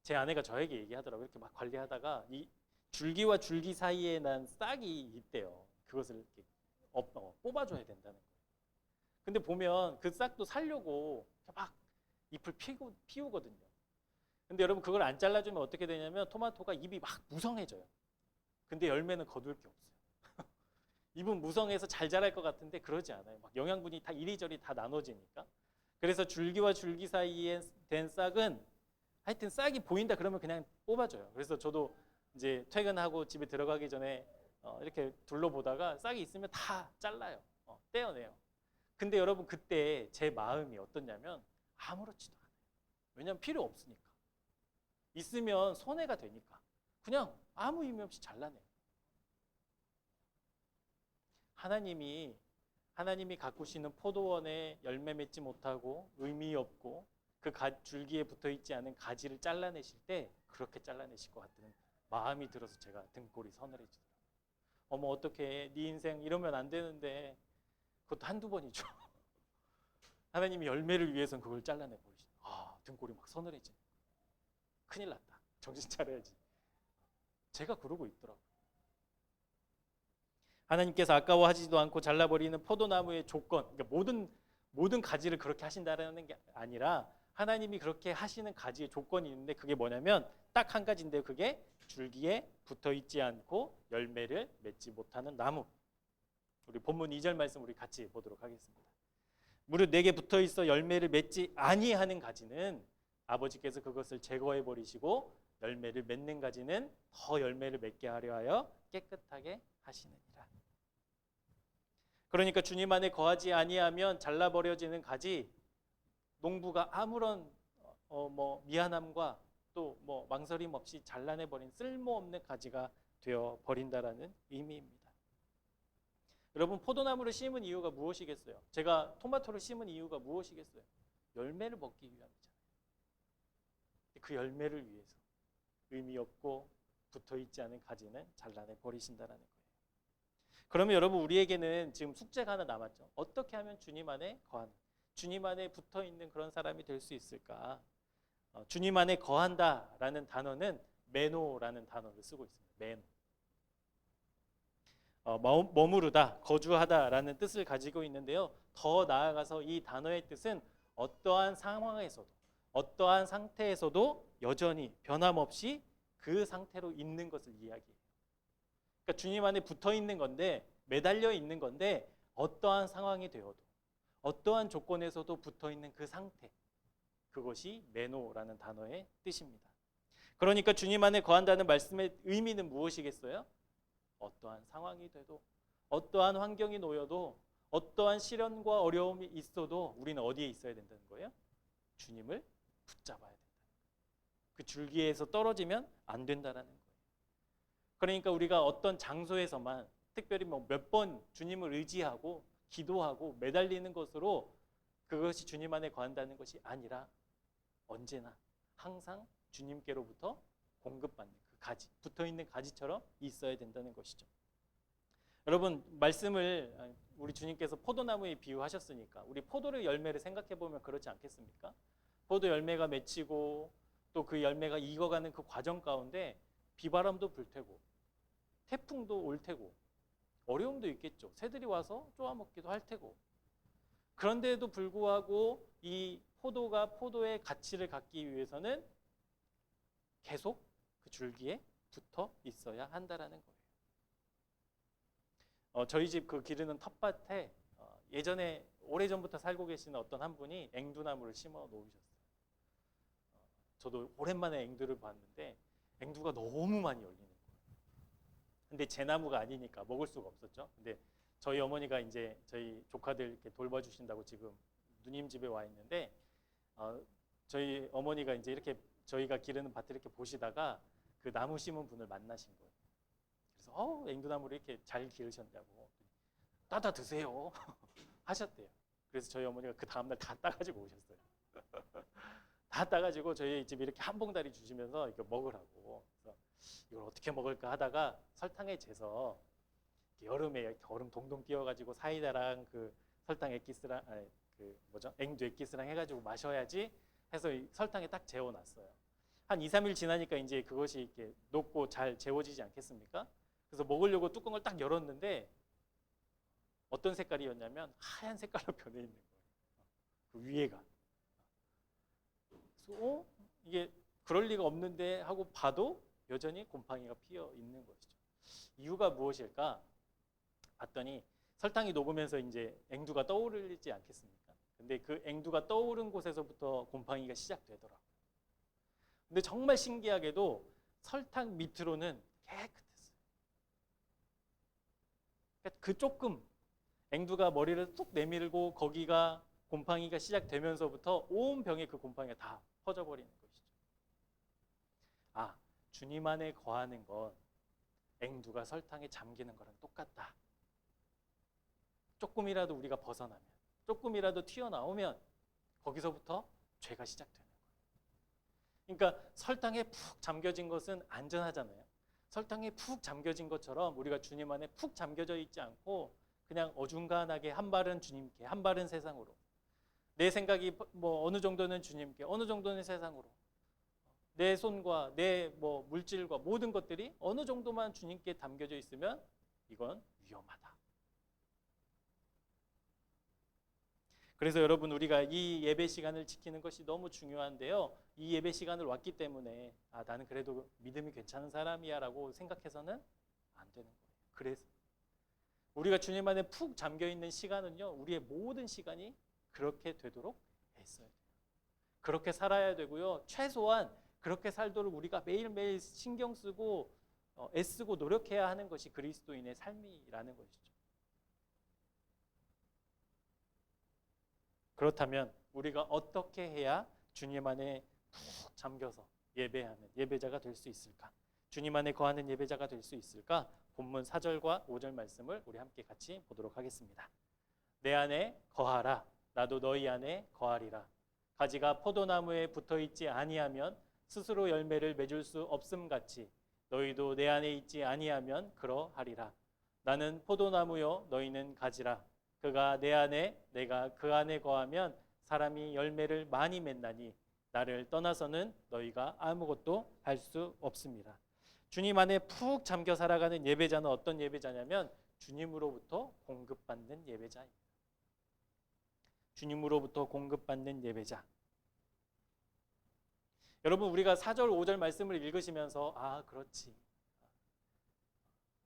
제 아내가 저에게 얘기하더라고요. 이렇게 막 관리하다가 이 줄기와 줄기 사이에 난 싹이 있대요. 그것을 이렇게 뽑아줘야 된다는 거예요. 근데 보면 그 싹도 살려고 막 잎을 피우거든요. 근데 여러분 그걸 안 잘라주면 어떻게 되냐면 토마토가 잎이 막 무성해져요. 근데 열매는 거둘 게 없어요. 잎은 무성해서 잘 자랄 것 같은데 그러지 않아요. 막 영양분이 다 이리저리 다 나눠지니까. 그래서 줄기와 줄기 사이에 된 싹은 하여튼 싹이 보인다 그러면 그냥 뽑아줘요. 그래서 저도 이제 퇴근하고 집에 들어가기 전에 이렇게 둘러보다가 싹이 있으면 다 잘라요. 떼어내요. 근데 여러분 그때 제 마음이 어떻냐면 아무렇지도 않아요. 왜냐하면 필요 없으니까. 있으면 손해가 되니까. 그냥 아무 의미 없이 잘라내요. 하나님이 가꾸시는 포도원에 열매 맺지 못하고 의미 없고 그 줄기에 붙어 있지 않은 가지를 잘라내실 때 그렇게 잘라내실 것 같은 마음이 들어서 제가 등골이 서늘해지더라고요. 어머 어떡해 네 인생 이러면 안 되는데 그것도 한두 번이죠. 하나님이 열매를 위해서는 그걸 잘라내 버리시네. 등골이 막 서늘해지네. 큰일 났다. 정신 차려야지. 제가 그러고 있더라고요. 하나님께서 아까워하지도 않고 잘라버리는 포도나무의 조건, 그러니까 모든 가지를 그렇게 하신다는 게 아니라 하나님이 그렇게 하시는 가지의 조건이 있는데 그게 뭐냐면 딱 한 가지인데 그게 줄기에 붙어 있지 않고 열매를 맺지 못하는 나무. 우리 본문 2절 말씀 우리 같이 보도록 하겠습니다. 무릇 내게 붙어 있어 열매를 맺지 아니하는 가지는 아버지께서 그것을 제거해 버리시고 열매를 맺는 가지는 더 열매를 맺게 하려 하여 깨끗하게 하시느니라. 그러니까 주님 안에 거하지 아니하면 잘라버려지는 가지, 농부가 아무런 미안함과 또 망설임 없이 잘라내버린 쓸모없는 가지가 되어 버린다라는 의미입니다. 여러분 포도나무를 심은 이유가 무엇이겠어요? 제가 토마토를 심은 이유가 무엇이겠어요? 열매를 먹기 위함이잖아요. 그 열매를 위해서 의미 없고 붙어있지 않은 가지는 잘라내 버리신다라는 거예요. 그러면 여러분 우리에게는 지금 숙제가 하나 남았죠. 어떻게 하면 주님 안에 거하는, 주님 안에 붙어있는 그런 사람이 될 수 있을까? 주님 안에 거한다라는 단어는 메노라는 단어를 쓰고 있습니다. 메노. 머무르다, 거주하다라는 뜻을 가지고 있는데요. 더 나아가서 이 단어의 뜻은 어떠한 상황에서도, 어떠한 상태에서도 여전히 변함없이 그 상태로 있는 것을 이야기해요. 그러니까 주님 안에 붙어 있는 건데, 매달려 있는 건데, 어떠한 상황이 되어도, 어떠한 조건에서도 붙어 있는 그 상태, 그것이 메노라는 단어의 뜻입니다. 그러니까 주님 안에 거한다는 말씀의 의미는 무엇이겠어요? 어떠한 상황이 돼도, 어떠한 환경이 놓여도, 어떠한 시련과 어려움이 있어도 우리는 어디에 있어야 된다는 거예요? 주님을 붙잡아야 된다. 그 줄기에서 떨어지면 안 된다는 거예요. 그러니까 우리가 어떤 장소에서만 특별히 몇 번 주님을 의지하고 기도하고 매달리는 것으로 그것이 주님 안에 거한다는 것이 아니라 언제나 항상 주님께로부터 공급받는 그 가지, 붙어있는 가지처럼 있어야 된다는 것이죠. 여러분 말씀을 우리 주님께서 포도나무에 비유하셨으니까 우리 포도의 열매를 생각해 보면 그렇지 않겠습니까? 포도 열매가 맺히고 또 그 열매가 익어가는 그 과정 가운데 비바람도 불 테고 태풍도 올 테고 어려움도 있겠죠. 새들이 와서 쪼아먹기도 할 테고. 그런데도 불구하고 이 포도가 포도의 가치를 갖기 위해서는 계속 그 줄기에 붙어 있어야 한다라는 거예요. 저희 집 그 기르는 텃밭에 예전에 오래전부터 살고 계시는 어떤 한 분이 앵두나무를 심어 놓으셨어요. 저도 오랜만에 앵두를 봤는데 앵두가 너무 많이 열리는 거예요. 근데 제 나무가 아니니까 먹을 수가 없었죠. 근데 저희 어머니가 이제 저희 조카들 이렇게 돌봐주신다고 지금 누님 집에 와 있는데 저희 어머니가 이제 이렇게 저희가 기르는 밭을 이렇게 보시다가 그 나무 심은 분을 만나신 거예요. 그래서 앵두나무를 이렇게 잘 기르셨냐고. 따다 드세요. 하셨대요. 그래서 저희 어머니가 그 다음날 다 따가지고 오셨어요. 다 따가지고 저희 집에 이렇게 한 봉다리 주시면서 이거 먹으라고. 그래서 이걸 어떻게 먹을까 하다가 설탕에 재서 여름에 얼음 동동 띄워가지고 사이다랑 그 설탕 액기스랑 아니, 그 뭐죠? 앵두 액기스랑 해가지고 마셔야지 해서 설탕에 딱 재워놨어요. 한 2, 3일 지나니까 이제 그것이 이렇게 녹고 잘 재워지지 않겠습니까? 그래서 먹으려고 뚜껑을 딱 열었는데 어떤 색깔이었냐면 하얀 색깔로 변해 있는 거예요. 그 위에가. 그래서 이게 그럴 리가 없는데 하고 봐도 여전히 곰팡이가 피어 있는 것이죠. 이유가 무엇일까? 봤더니 설탕이 녹으면서 이제 앵두가 떠오르지 않겠습니까? 근데 그 앵두가 떠오른 곳에서부터 곰팡이가 시작되더라고요. 근데 정말 신기하게도 설탕 밑으로는 깨끗했어요. 그 조금 앵두가 머리를 뚝 내밀고 거기가 곰팡이가 시작되면서부터 온 병에 그 곰팡이가 다 퍼져버리는 것이죠. 아, 주님 안에 거하는 건 앵두가 설탕에 잠기는 거랑 똑같다. 조금이라도 우리가 벗어나면, 조금이라도 튀어나오면 거기서부터 죄가 시작되는 거예요. 그러니까 설탕에 푹 잠겨진 것은 안전하잖아요. 설탕에 푹 잠겨진 것처럼 우리가 주님 안에 푹 잠겨져 있지 않고 그냥 어중간하게 한 발은 주님께, 한 발은 세상으로. 내 생각이 뭐 어느 정도는 주님께, 어느 정도는 세상으로. 내 손과 내 뭐 물질과 모든 것들이 어느 정도만 주님께 담겨져 있으면 이건 위험하다. 그래서 여러분 우리가 이 예배 시간을 지키는 것이 너무 중요한데요. 이 예배 시간을 왔기 때문에 나는 그래도 믿음이 괜찮은 사람이야 라고 생각해서는 안 되는 거예요. 그래서 우리가 주님 안에 푹 잠겨있는 시간은요. 우리의 모든 시간이 그렇게 되도록 애써야 돼요. 그렇게 살아야 되고요. 최소한 그렇게 살도록 우리가 매일매일 신경 쓰고 애쓰고 노력해야 하는 것이 그리스도인의 삶이라는 것이죠. 그렇다면 우리가 어떻게 해야 주님 안에 푹 잠겨서 예배하는 예배자가 될 수 있을까? 주님 안에 거하는 예배자가 될 수 있을까? 본문 4절과 5절 말씀을 우리 함께 같이 보도록 하겠습니다. 내 안에 거하라. 나도 너희 안에 거하리라. 가지가 포도나무에 붙어있지 아니하면 스스로 열매를 맺을 수 없음같이 너희도 내 안에 있지 아니하면 그러하리라. 나는 포도나무요 너희는 가지라. 그가 내 안에 내가 그 안에 거하면 사람이 열매를 많이 맺나니 나를 떠나서는 너희가 아무것도 할 수 없습니다. 주님 안에 푹 잠겨 살아가는 예배자는 어떤 예배자냐면 주님으로부터 공급받는 예배자입니다. 주님으로부터 공급받는 예배자. 여러분 우리가 4절 5절 말씀을 읽으시면서 그렇지.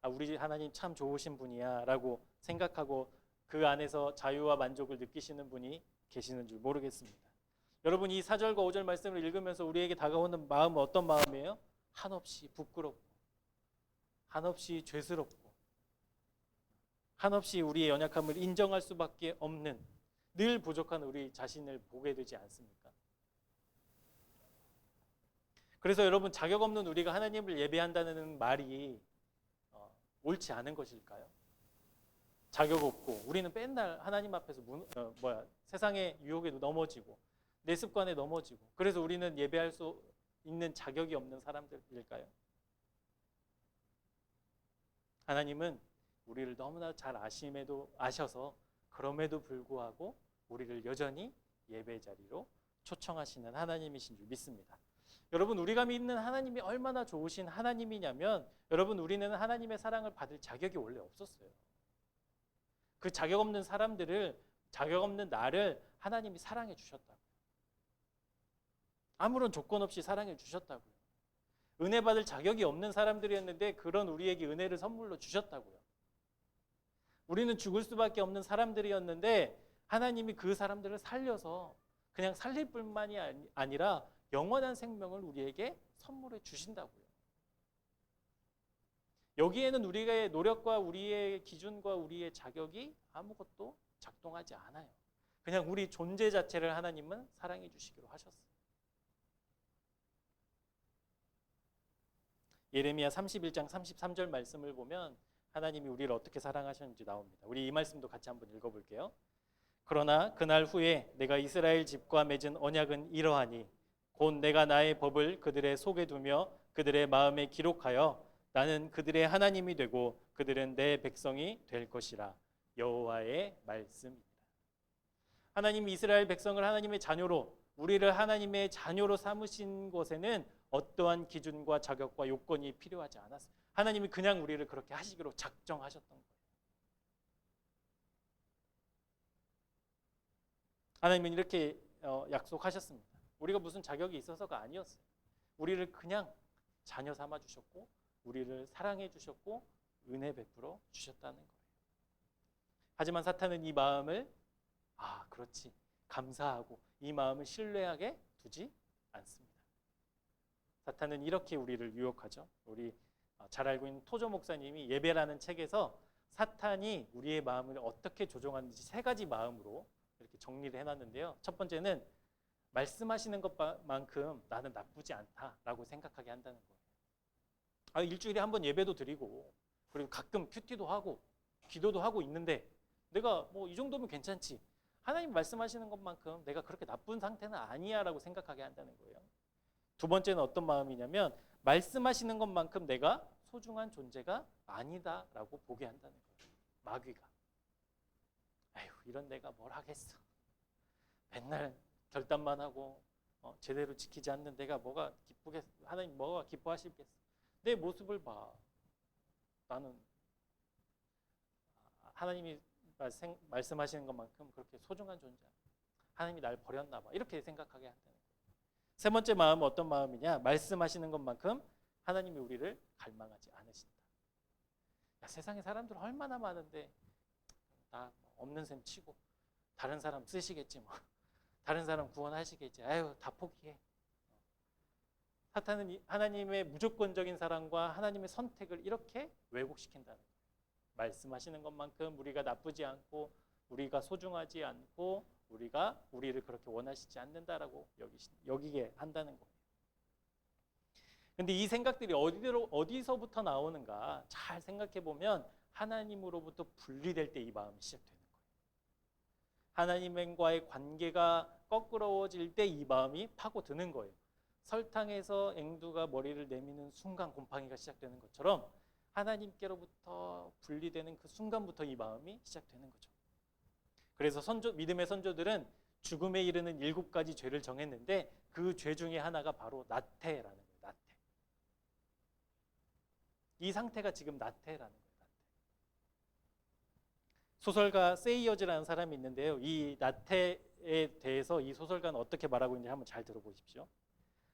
우리 하나님 참 좋으신 분이야 라고 생각하고 그 안에서 자유와 만족을 느끼시는 분이 계시는 줄 모르겠습니다. 여러분 이 4절과 5절 말씀을 읽으면서 우리에게 다가오는 마음은 어떤 마음이에요? 한없이 부끄럽고 한없이 죄스럽고 한없이 우리의 연약함을 인정할 수밖에 없는 늘 부족한 우리 자신을 보게 되지 않습니까? 그래서 여러분 자격 없는 우리가 하나님을 예배한다는 말이 옳지 않은 것일까요? 자격 없고 우리는 맨날 하나님 앞에서 세상의 유혹에 넘어지고 내 습관에 넘어지고 그래서 우리는 예배할 수 있는 자격이 없는 사람들일까요? 하나님은 우리를 너무나 잘 아셔서 그럼에도 불구하고 우리를 여전히 예배 자리로 초청하시는 하나님이신 줄 믿습니다. 여러분 우리가 믿는 하나님이 얼마나 좋으신 하나님이냐면 여러분 우리는 하나님의 사랑을 받을 자격이 원래 없었어요. 그 자격 없는 사람들을 자격 없는 나를 하나님이 사랑해 주셨다고요. 아무런 조건 없이 사랑해 주셨다고요. 은혜 받을 자격이 없는 사람들이었는데 그런 우리에게 은혜를 선물로 주셨다고요. 우리는 죽을 수밖에 없는 사람들이었는데 하나님이 그 사람들을 살려서 그냥 살릴 뿐만이 아니라 영원한 생명을 우리에게 선물해 주신다고요. 여기에는 우리의 노력과 우리의 기준과 우리의 자격이 아무것도 작동하지 않아요. 그냥 우리 존재 자체를 하나님은 사랑해 주시기로 하셨어요. 예레미야 31장 33절 말씀을 보면 하나님이 우리를 어떻게 사랑하셨는지 나옵니다. 우리 이 말씀도 같이 한번 읽어볼게요. 그러나 그날 후에 내가 이스라엘 집과 맺은 언약은 이러하니 곧 내가 나의 법을 그들의 속에 두며 그들의 마음에 기록하여 나는 그들의 하나님이 되고 그들은 내 백성이 될 것이라. 여호와의 말씀입니다. 하나님이 이스라엘 백성을 하나님의 자녀로, 우리를 하나님의 자녀로 삼으신 것에는 어떠한 기준과 자격과 요건이 필요하지 않았어요. 하나님이 그냥 우리를 그렇게 하시기로 작정하셨던 거예요. 하나님은 이렇게 약속하셨습니다. 우리가 무슨 자격이 있어서가 아니었어요. 우리를 그냥 자녀 삼아 주셨고 우리를 사랑해 주셨고 은혜 베풀어 주셨다는 거예요. 하지만 사탄은 이 마음을 그렇지, 감사하고 이 마음을 신뢰하게 두지 않습니다. 사탄은 이렇게 우리를 유혹하죠. 우리 잘 알고 있는 토조 목사님이 예배라는 책에서 사탄이 우리의 마음을 어떻게 조종하는지 세 가지 마음으로 이렇게 정리를 해놨는데요. 첫 번째는 말씀하시는 것만큼 나는 나쁘지 않다라고 생각하게 한다는 거예요. 일주일에 한 번 예배도 드리고 그리고 가끔 큐티도 하고 기도도 하고 있는데 내가 뭐 이 정도면 괜찮지, 하나님 말씀하시는 것만큼 내가 그렇게 나쁜 상태는 아니야 라고 생각하게 한다는 거예요. 두 번째는 어떤 마음이냐면 말씀하시는 것만큼 내가 소중한 존재가 아니다 라고 보게 한다는 거예요. 마귀가 이런 내가 뭘 하겠어, 맨날 결단만 하고 제대로 지키지 않는 내가 뭐가 기쁘겠어, 하나님 뭐가 기뻐하시겠어, 내 모습을 봐, 나는 하나님이 말씀하시는 것만큼 그렇게 소중한 존재, 하나님이 날 버렸나 봐, 이렇게 생각하게 한다는 거예요. 세 번째 마음은 어떤 마음이냐, 말씀하시는 것만큼 하나님이 우리를 갈망하지 않으신다. 세상에 사람들 얼마나 많은데 나 없는 셈 치고 다른 사람 쓰시겠지 뭐, 다른 사람 구원하시겠지, 다 포기해. 사탄은 하나님의 무조건적인 사랑과 하나님의 선택을 이렇게 왜곡시킨다는 거예요. 말씀하시는 것만큼 우리가 나쁘지 않고 우리가 소중하지 않고 우리가 우리를 그렇게 원하시지 않는다라고 여기게 한다는 거예요. 근데 이 생각들이 어디서부터 나오는가 잘 생각해 보면 하나님으로부터 분리될 때 이 마음이 시작되는 거예요. 하나님과의 관계가 거꾸러워질 때 이 마음이 파고드는 거예요. 설탕에서 앵두가 머리를 내미는 순간 곰팡이가 시작되는 것처럼 하나님께로부터 분리되는 그 순간부터 이 마음이 시작되는 거죠. 그래서 믿음의 선조들은 죽음에 이르는 7가지 죄를 정했는데 그 죄 중에 하나가 바로 나태라는 거예요. 나태. 이 상태가 지금 나태라는 거예요. 나태. 소설가 세이어즈라는 사람이 있는데요. 이 나태에 대해서 이 소설가는 어떻게 말하고 있는지 한번 잘 들어보십시오.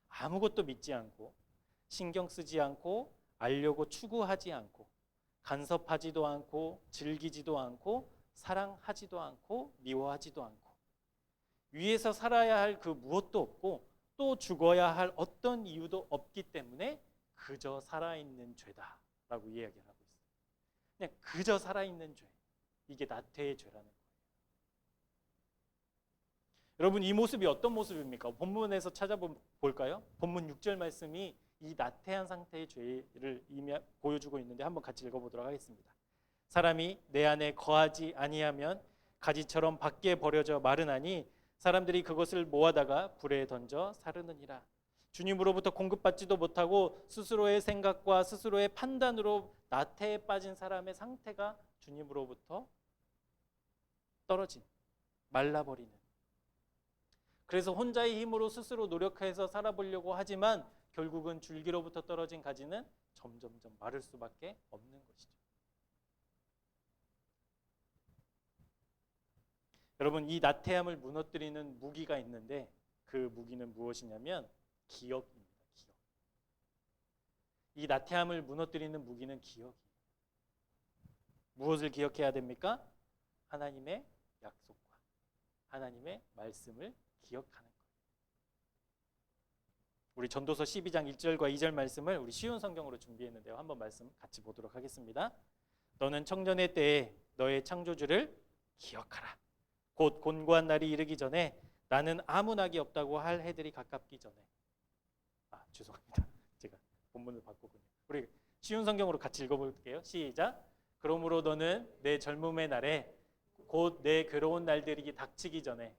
아무것도 믿지 않고 신경 쓰지 않고 알려고 추구하지 않고 간섭하지도 않고 즐기지도 않고 사랑하지도 않고 미워하지도 않고 위에서 살아야 할 그 무엇도 없고 또 죽어야 할 어떤 이유도 없기 때문에 그저 살아있는 죄다라고 이야기를 하고 있어요. 그냥 그저 살아있는 죄, 이게 나태의 죄라는 거예요. 여러분, 이 모습이 어떤 모습입니까? 본문에서 찾아볼까요? 본문 6절 말씀이 이 나태한 상태의 죄를 보여주고 있는데 한번 같이 읽어보도록 하겠습니다. 사람이 내 안에 거하지 아니하면 가지처럼 밖에 버려져 마르나니 사람들이 그것을 모아다가 불에 던져 사르느니라. 주님으로부터 공급받지도 못하고 스스로의 생각과 스스로의 판단으로 나태에 빠진 사람의 상태가 주님으로부터 떨어진, 말라버리는, 그래서 혼자의 힘으로 스스로 노력해서 살아보려고 하지만 결국은 줄기로부터 떨어진 가지는 점점점 마를 수밖에 없는 것이죠. 여러분, 이 나태함을 무너뜨리는 무기가 있는데 그 무기는 무엇이냐면 기억입니다. 기억. 이 나태함을 무너뜨리는 무기는 기억이에요. 무엇을 기억해야 됩니까? 하나님의 약속과 하나님의 말씀을 기억하는 거예요. 우리 전도서 12장 1절과 2절 말씀을 우리 쉬운 성경으로 준비했는데요. 한번 말씀 같이 보도록 하겠습니다. 너는 청년의 때에 너의 창조주를 기억하라. 곧 곤고한 날이 이르기 전에 나는 아무 낙이 없다고 할 해들이 가깝기 전에. 죄송합니다. 제가 본문을 바꾸군요. 우리 쉬운 성경으로 같이 읽어볼게요. 시작. 그러므로 너는 내 젊음의 날에 곧 내 괴로운 날들이 닥치기 전에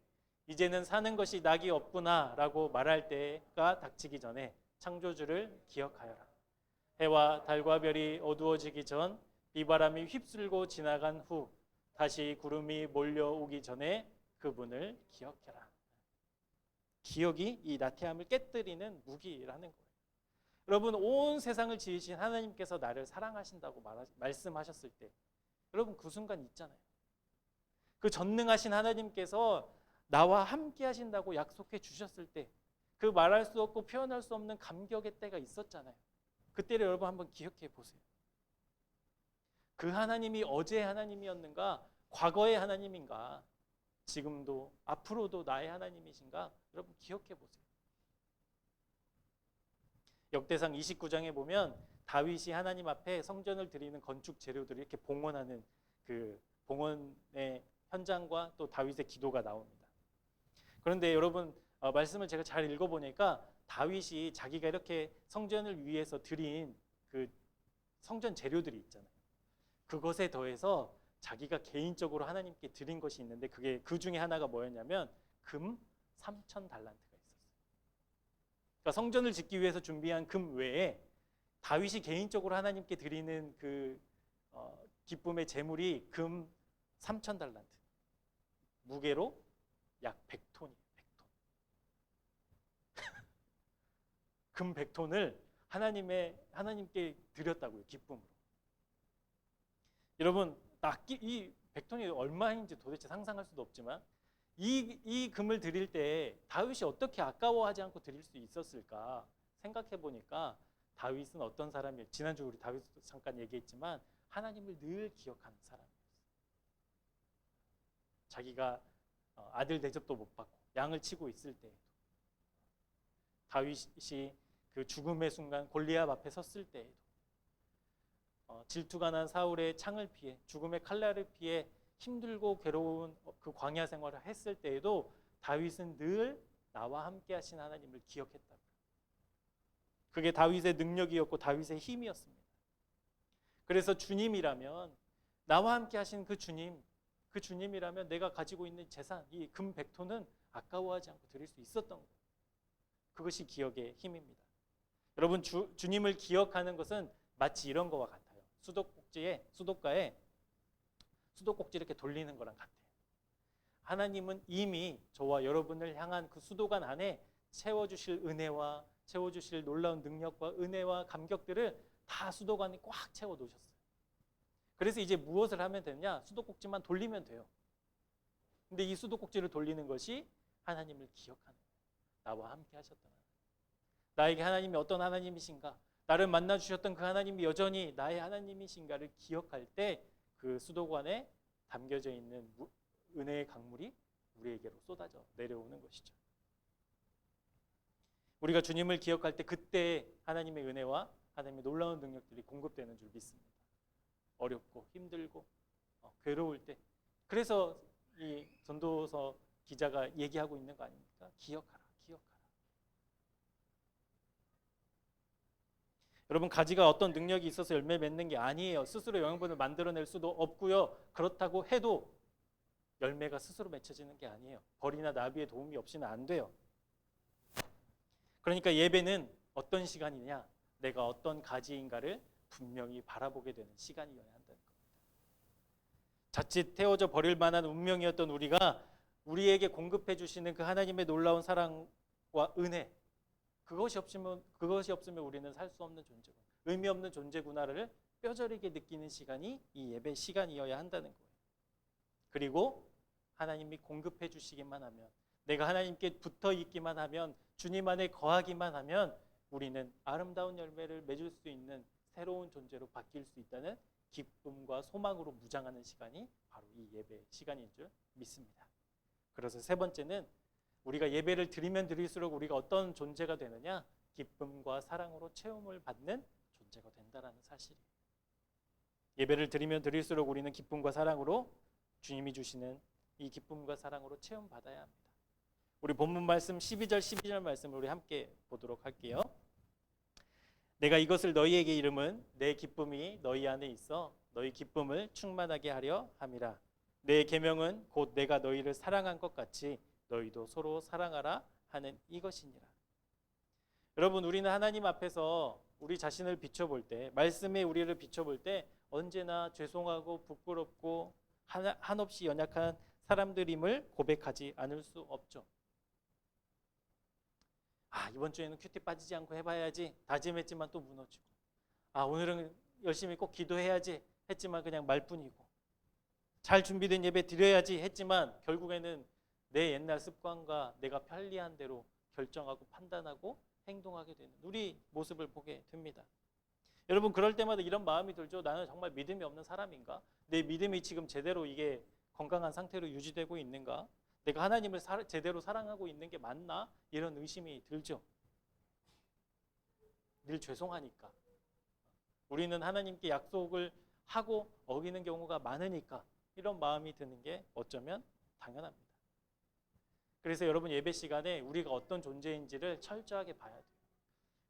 이제는 사는 것이 낙이 없구나라고 말할 때가 닥치기 전에 창조주를 기억하여라. 해와 달과 별이 어두워지기 전 비바람이 휩쓸고 지나간 후 다시 구름이 몰려오기 전에 그분을 기억해라. 기억이 이 나태함을 깨뜨리는 무기라는 거예요. 여러분, 온 세상을 지으신 하나님께서 나를 사랑하신다고 말씀하셨을 때 여러분 그 순간 있잖아요. 그 전능하신 하나님께서 나와 함께 하신다고 약속해 주셨을 때 그 말할 수 없고 표현할 수 없는 감격의 때가 있었잖아요. 그때를 여러분 한번 기억해 보세요. 그 하나님이 어제의 하나님이었는가, 과거의 하나님인가, 지금도 앞으로도 나의 하나님이신가, 여러분 기억해 보세요. 역대상 29장에 보면 다윗이 하나님 앞에 성전을 드리는 건축 재료들을 이렇게 봉헌하는 그 봉헌의 현장과 또 다윗의 기도가 나옵니다. 그런데 여러분 말씀을 제가 잘 읽어보니까 다윗이 자기가 이렇게 성전을 위해서 드린 그 성전 재료들이 있잖아요. 그것에 더해서 자기가 개인적으로 하나님께 드린 것이 있는데 그게 그 중에 하나가 뭐였냐면 금 3,000달란트가 있었어요. 그러니까 성전을 짓기 위해서 준비한 금 외에 다윗이 개인적으로 하나님께 드리는 그 기쁨의 제물이 금 3,000달란트, 무게로 약 100톤이에요. 100톤. 금 100톤을 하나님께 드렸다고요. 기쁨으로. 여러분, 이 100톤이 얼마인지 도대체 상상할 수도 없지만 이 금을 드릴 때 다윗이 어떻게 아까워하지 않고 드릴 수 있었을까 생각해 보니까 다윗은 어떤 사람이에요? 지난주 우리 다윗 잠깐 얘기했지만 하나님을 늘 기억하는 사람이었어요. 자기가 아들 대접도 못 받고 양을 치고 있을 때에도 다윗이 그 죽음의 순간 골리앗 앞에 섰을 때에도 질투가 난 사울의 창을 피해 죽음의 칼날을 피해 힘들고 괴로운 그 광야 생활을 했을 때에도 다윗은 늘 나와 함께 하신 하나님을 기억했다고요. 그게 다윗의 능력이었고 다윗의 힘이었습니다. 그래서 주님이라면 나와 함께 하신 그 주님이라면 내가 가지고 있는 재산, 이 금 100톤은 아까워하지 않고 드릴 수 있었던 거예요. 그것이 기억의 힘입니다. 여러분 주님을 기억하는 것은 마치 이런 거와 같아요. 수도가에 수도꼭지 이렇게 돌리는 거랑 같아요. 하나님은 이미 저와 여러분을 향한 그 수도관 안에 채워주실 은혜와 채워주실 놀라운 능력과 은혜와 감격들을 다 수도관에 꽉 채워 놓으셨어요. 그래서 이제 무엇을 하면 되느냐? 수도꼭지만 돌리면 돼요. 근데 이 수도꼭지를 돌리는 것이 하나님을 기억하는 거예요. 나와 함께 하셨던 하나님. 나에게 하나님이 어떤 하나님이신가? 나를 만나주셨던 그 하나님이 여전히 나의 하나님이신가를 기억할 때 그 수도관에 담겨져 있는 은혜의 강물이 우리에게로 쏟아져 내려오는 것이죠. 우리가 주님을 기억할 때 그때 하나님의 은혜와 하나님의 놀라운 능력들이 공급되는 줄 믿습니다. 어렵고 힘들고 괴로울 때. 그래서 이 전도서 기자가 얘기하고 있는 거 아닙니까? 기억하라. 여러분 가지가 어떤 능력이 있어서 열매 맺는 게 아니에요. 스스로 영양분을 만들어낼 수도 없고요. 그렇다고 해도 열매가 스스로 맺혀지는 게 아니에요. 벌이나 나비의 도움이 없이는 안 돼요. 그러니까 예배는 어떤 시간이냐? 내가 어떤 가지인가를 분명히 바라보게 되는 시간이어야 한다는 겁니다. 자칫 태워져 버릴 만한 운명이었던 우리가 우리에게 공급해 주시는 그 하나님의 놀라운 사랑과 은혜, 그것이 없으면 우리는 살 수 없는 존재구나, 의미 없는 존재구나를 뼈저리게 느끼는 시간이 이 예배 시간이어야 한다는 거예요. 그리고 하나님이 공급해 주시기만 하면, 내가 하나님께 붙어 있기만 하면, 주님 안에 거하기만 하면 우리는 아름다운 열매를 맺을 수 있는 새로운 존재로 바뀔 수 있다는 기쁨과 소망으로 무장하는 시간이 바로 이 예배 시간인 줄 믿습니다. 그래서 세 번째는 우리가 예배를 드리면 드릴수록 우리가 어떤 존재가 되느냐? 기쁨과 사랑으로 체험을 받는 존재가 된다는 사실이에요. 예배를 드리면 드릴수록 우리는 기쁨과 사랑으로 주님이 주시는 이 기쁨과 사랑으로 체험받아야 합니다. 우리 본문 말씀 12절 말씀을 우리 함께 보도록 할게요. 내가 이것을 너희에게 이름은 내 기쁨이 너희 안에 있어 너희 기쁨을 충만하게 하려 함이라. 내 계명은 곧 내가 너희를 사랑한 것 같이 너희도 서로 사랑하라 하는 이것이니라. 여러분, 우리는 하나님 앞에서 우리 자신을 비춰볼 때, 말씀에 우리를 비춰볼 때 언제나 죄송하고 부끄럽고 한없이 연약한 사람들임을 고백하지 않을 수 없죠. 이번 주에는 큐티 빠지지 않고 해봐야지 다짐했지만 또 무너지고, 오늘은 열심히 꼭 기도해야지 했지만 그냥 말뿐이고, 잘 준비된 예배 드려야지 했지만 결국에는 내 옛날 습관과 내가 편리한 대로 결정하고 판단하고 행동하게 되는 우리 모습을 보게 됩니다. 여러분, 그럴 때마다 이런 마음이 들죠. 나는 정말 믿음이 없는 사람인가? 내 믿음이 지금 제대로 이게 건강한 상태로 유지되고 있는가? 내가 하나님을 제대로 사랑하고 있는 게 맞나? 이런 의심이 들죠. 늘 죄송하니까. 우리는 하나님께 약속을 하고 어기는 경우가 많으니까 이런 마음이 드는 게 어쩌면 당연합니다. 그래서 여러분, 예배 시간에 우리가 어떤 존재인지를 철저하게 봐야 돼요.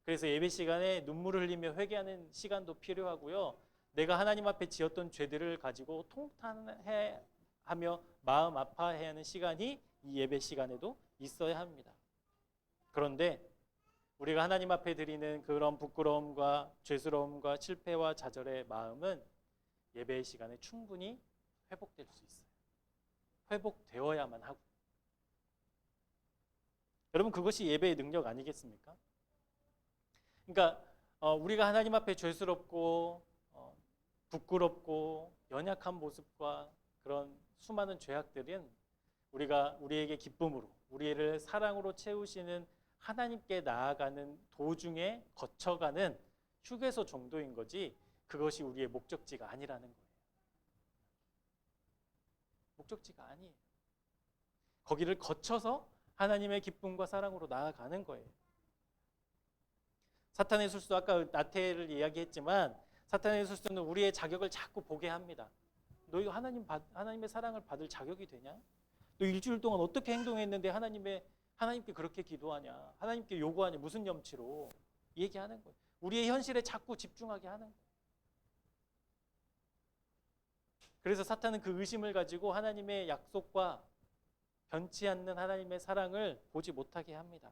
그래서 예배 시간에 눈물을 흘리며 회개하는 시간도 필요하고요. 내가 하나님 앞에 지었던 죄들을 가지고 통탄하며 마음 아파해야 하는 시간이 이 예배 시간에도 있어야 합니다. 그런데 우리가 하나님 앞에 드리는 그런 부끄러움과 죄스러움과 실패와 좌절의 마음은 예배의 시간에 충분히 회복될 수 있어요. 회복되어야만 하고. 여러분, 그것이 예배의 능력 아니겠습니까? 그러니까 우리가 하나님 앞에 죄스럽고 부끄럽고 연약한 모습과 그런 수많은 죄악들은 우리가 우리에게 기쁨으로, 우리를 사랑으로 채우시는 하나님께 나아가는 도중에 거쳐가는 휴게소 정도인 거지, 그것이 우리의 목적지가 아니라는 거예요. 목적지가 아니에요. 거기를 거쳐서 하나님의 기쁨과 사랑으로 나아가는 거예요. 사탄의 술수, 아까 나태를 이야기했지만 사탄의 술수는 우리의 자격을 자꾸 보게 합니다. 너희가 하나님의 사랑을 받을 자격이 되냐? 너 일주일 동안 어떻게 행동했는데 하나님께 그렇게 기도하냐? 하나님께 요구하냐? 무슨 염치로? 얘기하는 거예요. 우리의 현실에 자꾸 집중하게 하는 거예요. 그래서 사탄은 그 의심을 가지고 하나님의 약속과 변치 않는 하나님의 사랑을 보지 못하게 합니다.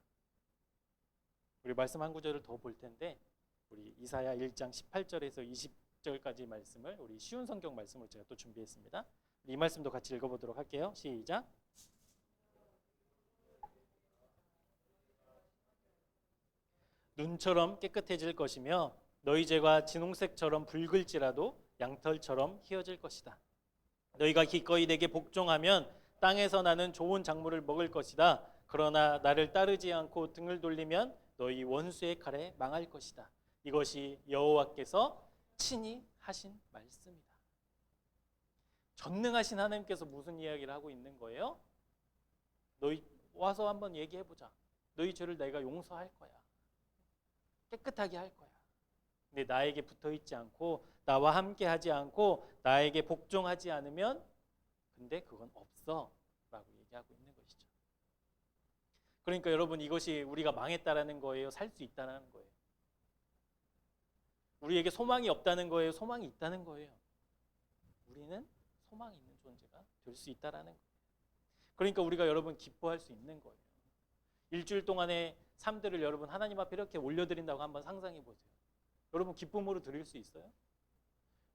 우리 말씀 한 구절을 더 볼 텐데, 우리 이사야 1장 18절에서 20절까지 말씀을, 우리 쉬운 성경 말씀을 제가 또 준비했습니다. 이 말씀도 같이 읽어보도록 할게요. 시작. 눈처럼 깨끗해질 것이며 너희 죄가 진홍색처럼 붉을지라도 양털처럼 희어질 것이다. 너희가 기꺼이 내게 복종하면 땅에서 나는 좋은 작물을 먹을 것이다. 그러나 나를 따르지 않고 등을 돌리면 너희 원수의 칼에 망할 것이다. 이것이 여호와께서 친히 하신 말씀이다. 전능하신 하나님께서 무슨 이야기를 하고 있는 거예요? 너희 와서 한번 얘기해보자. 너희 죄를 내가 용서할 거야. 깨끗하게 할 거야. 근데 나에게 붙어있지 않고 나와 함께 하지 않고 나에게 복종하지 않으면 근데 그건 없어 라고 얘기하고 있는 것이죠. 그러니까 여러분, 이것이 우리가 망했다라는 거예요? 살 수 있다는 거예요? 우리에게 소망이 없다는 거예요? 소망이 있다는 거예요? 우리는 소망이 있는 존재가 될 수 있다는 거예요. 그러니까 우리가 여러분 기뻐할 수 있는 거예요. 일주일 동안의 삶들을 여러분 하나님 앞에 이렇게 올려드린다고 한번 상상해 보세요. 여러분 기쁨으로 드릴 수 있어요?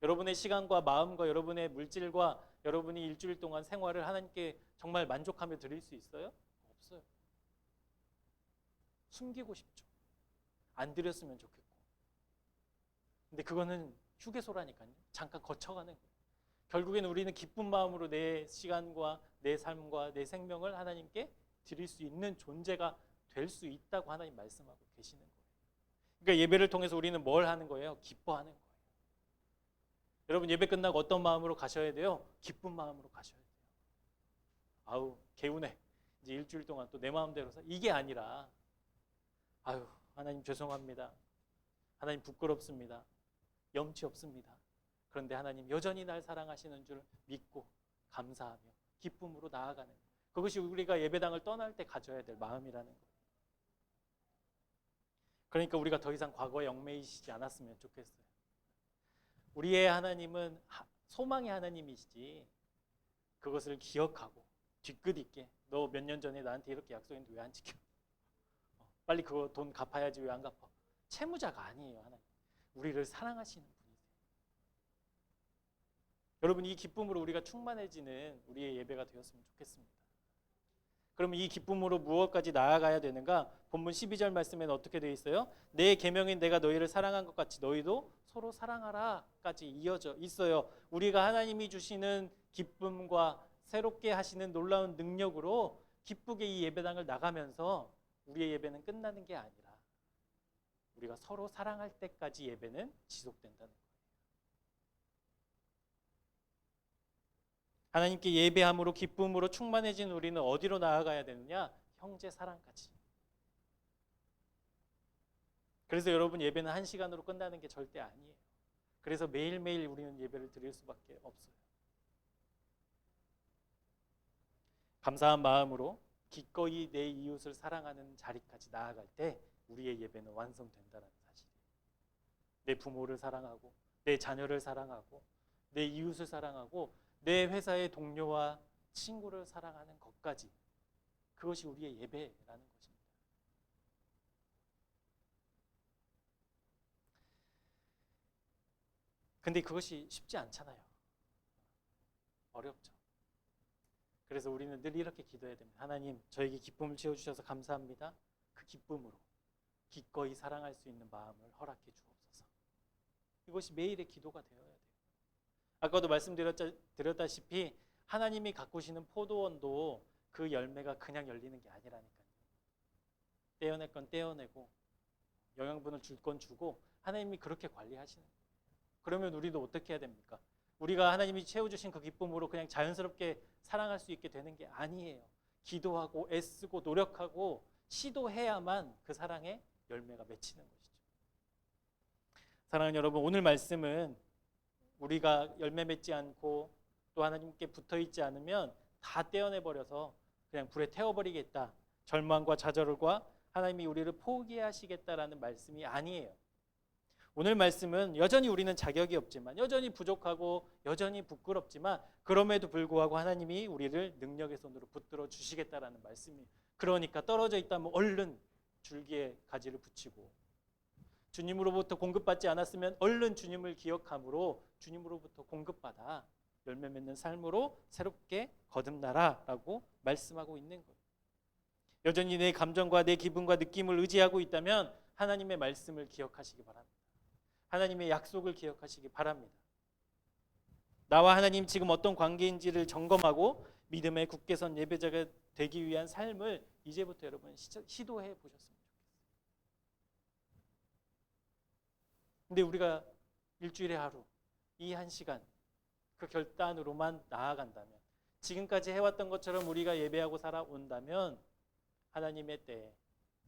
여러분의 시간과 마음과 여러분의 물질과 여러분이 일주일 동안 생활을 하나님께 정말 만족하며 드릴 수 있어요? 없어요. 숨기고 싶죠. 안 드렸으면 좋겠고. 근데 그거는 휴게소라니까요. 잠깐 거쳐가는 거예요. 결국에는 우리는 기쁜 마음으로 내 시간과 내 삶과 내 생명을 하나님께 드릴 수 있는 존재가 될 수 있다고 하나님 말씀하고 계시는 거예요. 그러니까 예배를 통해서 우리는 뭘 하는 거예요? 기뻐하는 거예요. 여러분, 예배 끝나고 어떤 마음으로 가셔야 돼요? 기쁜 마음으로 가셔야 돼요. 아우, 개운해. 이제 일주일 동안 또 내 마음대로 이게 아니라, 아유, 하나님 죄송합니다. 하나님 부끄럽습니다. 염치 없습니다. 그런데 하나님 여전히 날 사랑하시는 줄 믿고 감사하며 기쁨으로 나아가는, 그것이 우리가 예배당을 떠날 때 가져야 될 마음이라는 거예요. 그러니까 우리가 더 이상 과거에 얽매이시지 않았으면 좋겠어요. 우리의 하나님은 소망의 하나님이시지 그것을 기억하고 뒤끝 있게 너 몇 년 전에 나한테 이렇게 약속했는데 왜 안 지켜? 빨리 그거 돈 갚아야지 왜 안 갚아? 채무자가 아니에요. 하나님. 우리를 사랑하시는 분이세요. 여러분, 이 기쁨으로 우리가 충만해지는 우리의 예배가 되었으면 좋겠습니다. 그러면 이 기쁨으로 무엇까지 나아가야 되는가? 본문 12절 말씀에는 어떻게 되어 있어요? 내 계명인 내가 너희를 사랑한 것 같이 너희도 서로 사랑하라까지 이어져 있어요. 우리가 하나님이 주시는 기쁨과 새롭게 하시는 놀라운 능력으로 기쁘게 이 예배당을 나가면서 우리의 예배는 끝나는 게 아니라 우리가 서로 사랑할 때까지 예배는 지속된다는 거예요. 하나님께 예배함으로 기쁨으로 충만해진 우리는 어디로 나아가야 되느냐? 형제 사랑까지. 그래서 여러분, 예배는 1시간으로 끝나는 게 절대 아니에요. 그래서 매일매일 우리는 예배를 드릴 수밖에 없어요. 감사한 마음으로 기꺼이 내 이웃을 사랑하는 자리까지 나아갈 때 우리의 예배는 완성된다는 사실이에요. 내 부모를 사랑하고 내 자녀를 사랑하고 내 이웃을 사랑하고 내 회사의 동료와 친구를 사랑하는 것까지, 그것이 우리의 예배라는 것입니다. 근데 그것이 쉽지 않잖아요. 어렵죠. 그래서 우리는 늘 이렇게 기도해야 됩니다. 하나님, 저에게 기쁨을 채워주셔서 감사합니다. 그 기쁨으로 기꺼이 사랑할 수 있는 마음을 허락해 주옵소서. 이것이 매일의 기도가 되어야 돼요. 아까도 말씀드렸다시피 하나님이 가꾸시는 포도원도 그 열매가 그냥 열리는 게 아니라니까요. 떼어낼 건 떼어내고 영양분을 줄 건 주고 하나님이 그렇게 관리하시는 거예요. 그러면 우리도 어떻게 해야 됩니까? 우리가 하나님이 채워주신 그 기쁨으로 그냥 자연스럽게 사랑할 수 있게 되는 게 아니에요. 기도하고 애쓰고 노력하고 시도해야만 그 사랑의 열매가 맺히는 것이죠. 사랑하는 여러분, 오늘 말씀은 우리가 열매 맺지 않고 또 하나님께 붙어있지 않으면 다 떼어내버려서 그냥 불에 태워버리겠다, 절망과 좌절과 하나님이 우리를 포기하시겠다라는 말씀이 아니에요. 오늘 말씀은 여전히 우리는 자격이 없지만, 여전히 부족하고 여전히 부끄럽지만, 그럼에도 불구하고 하나님이 우리를 능력의 손으로 붙들어 주시겠다라는 말씀이에요. 그러니까 떨어져 있다면 얼른 줄기에 가지를 붙이고, 주님으로부터 공급받지 않았으면 얼른 주님을 기억함으로 주님으로부터 공급받아 열매 맺는 삶으로 새롭게 거듭나라라고 말씀하고 있는 거예요. 여전히 내 감정과 내 기분과 느낌을 의지하고 있다면 하나님의 말씀을 기억하시기 바랍니다. 하나님의 약속을 기억하시기 바랍니다. 나와 하나님 지금 어떤 관계인지를 점검하고 믿음의 굳게 선 예배자가 되기 위한 삶을 이제부터 여러분 시도해 보셨으면 좋겠어요. 근데 우리가 일주일에 하루, 이 1시간 그 결단으로만 나아간다면, 지금까지 해왔던 것처럼 우리가 예배하고 살아온다면 하나님의 때에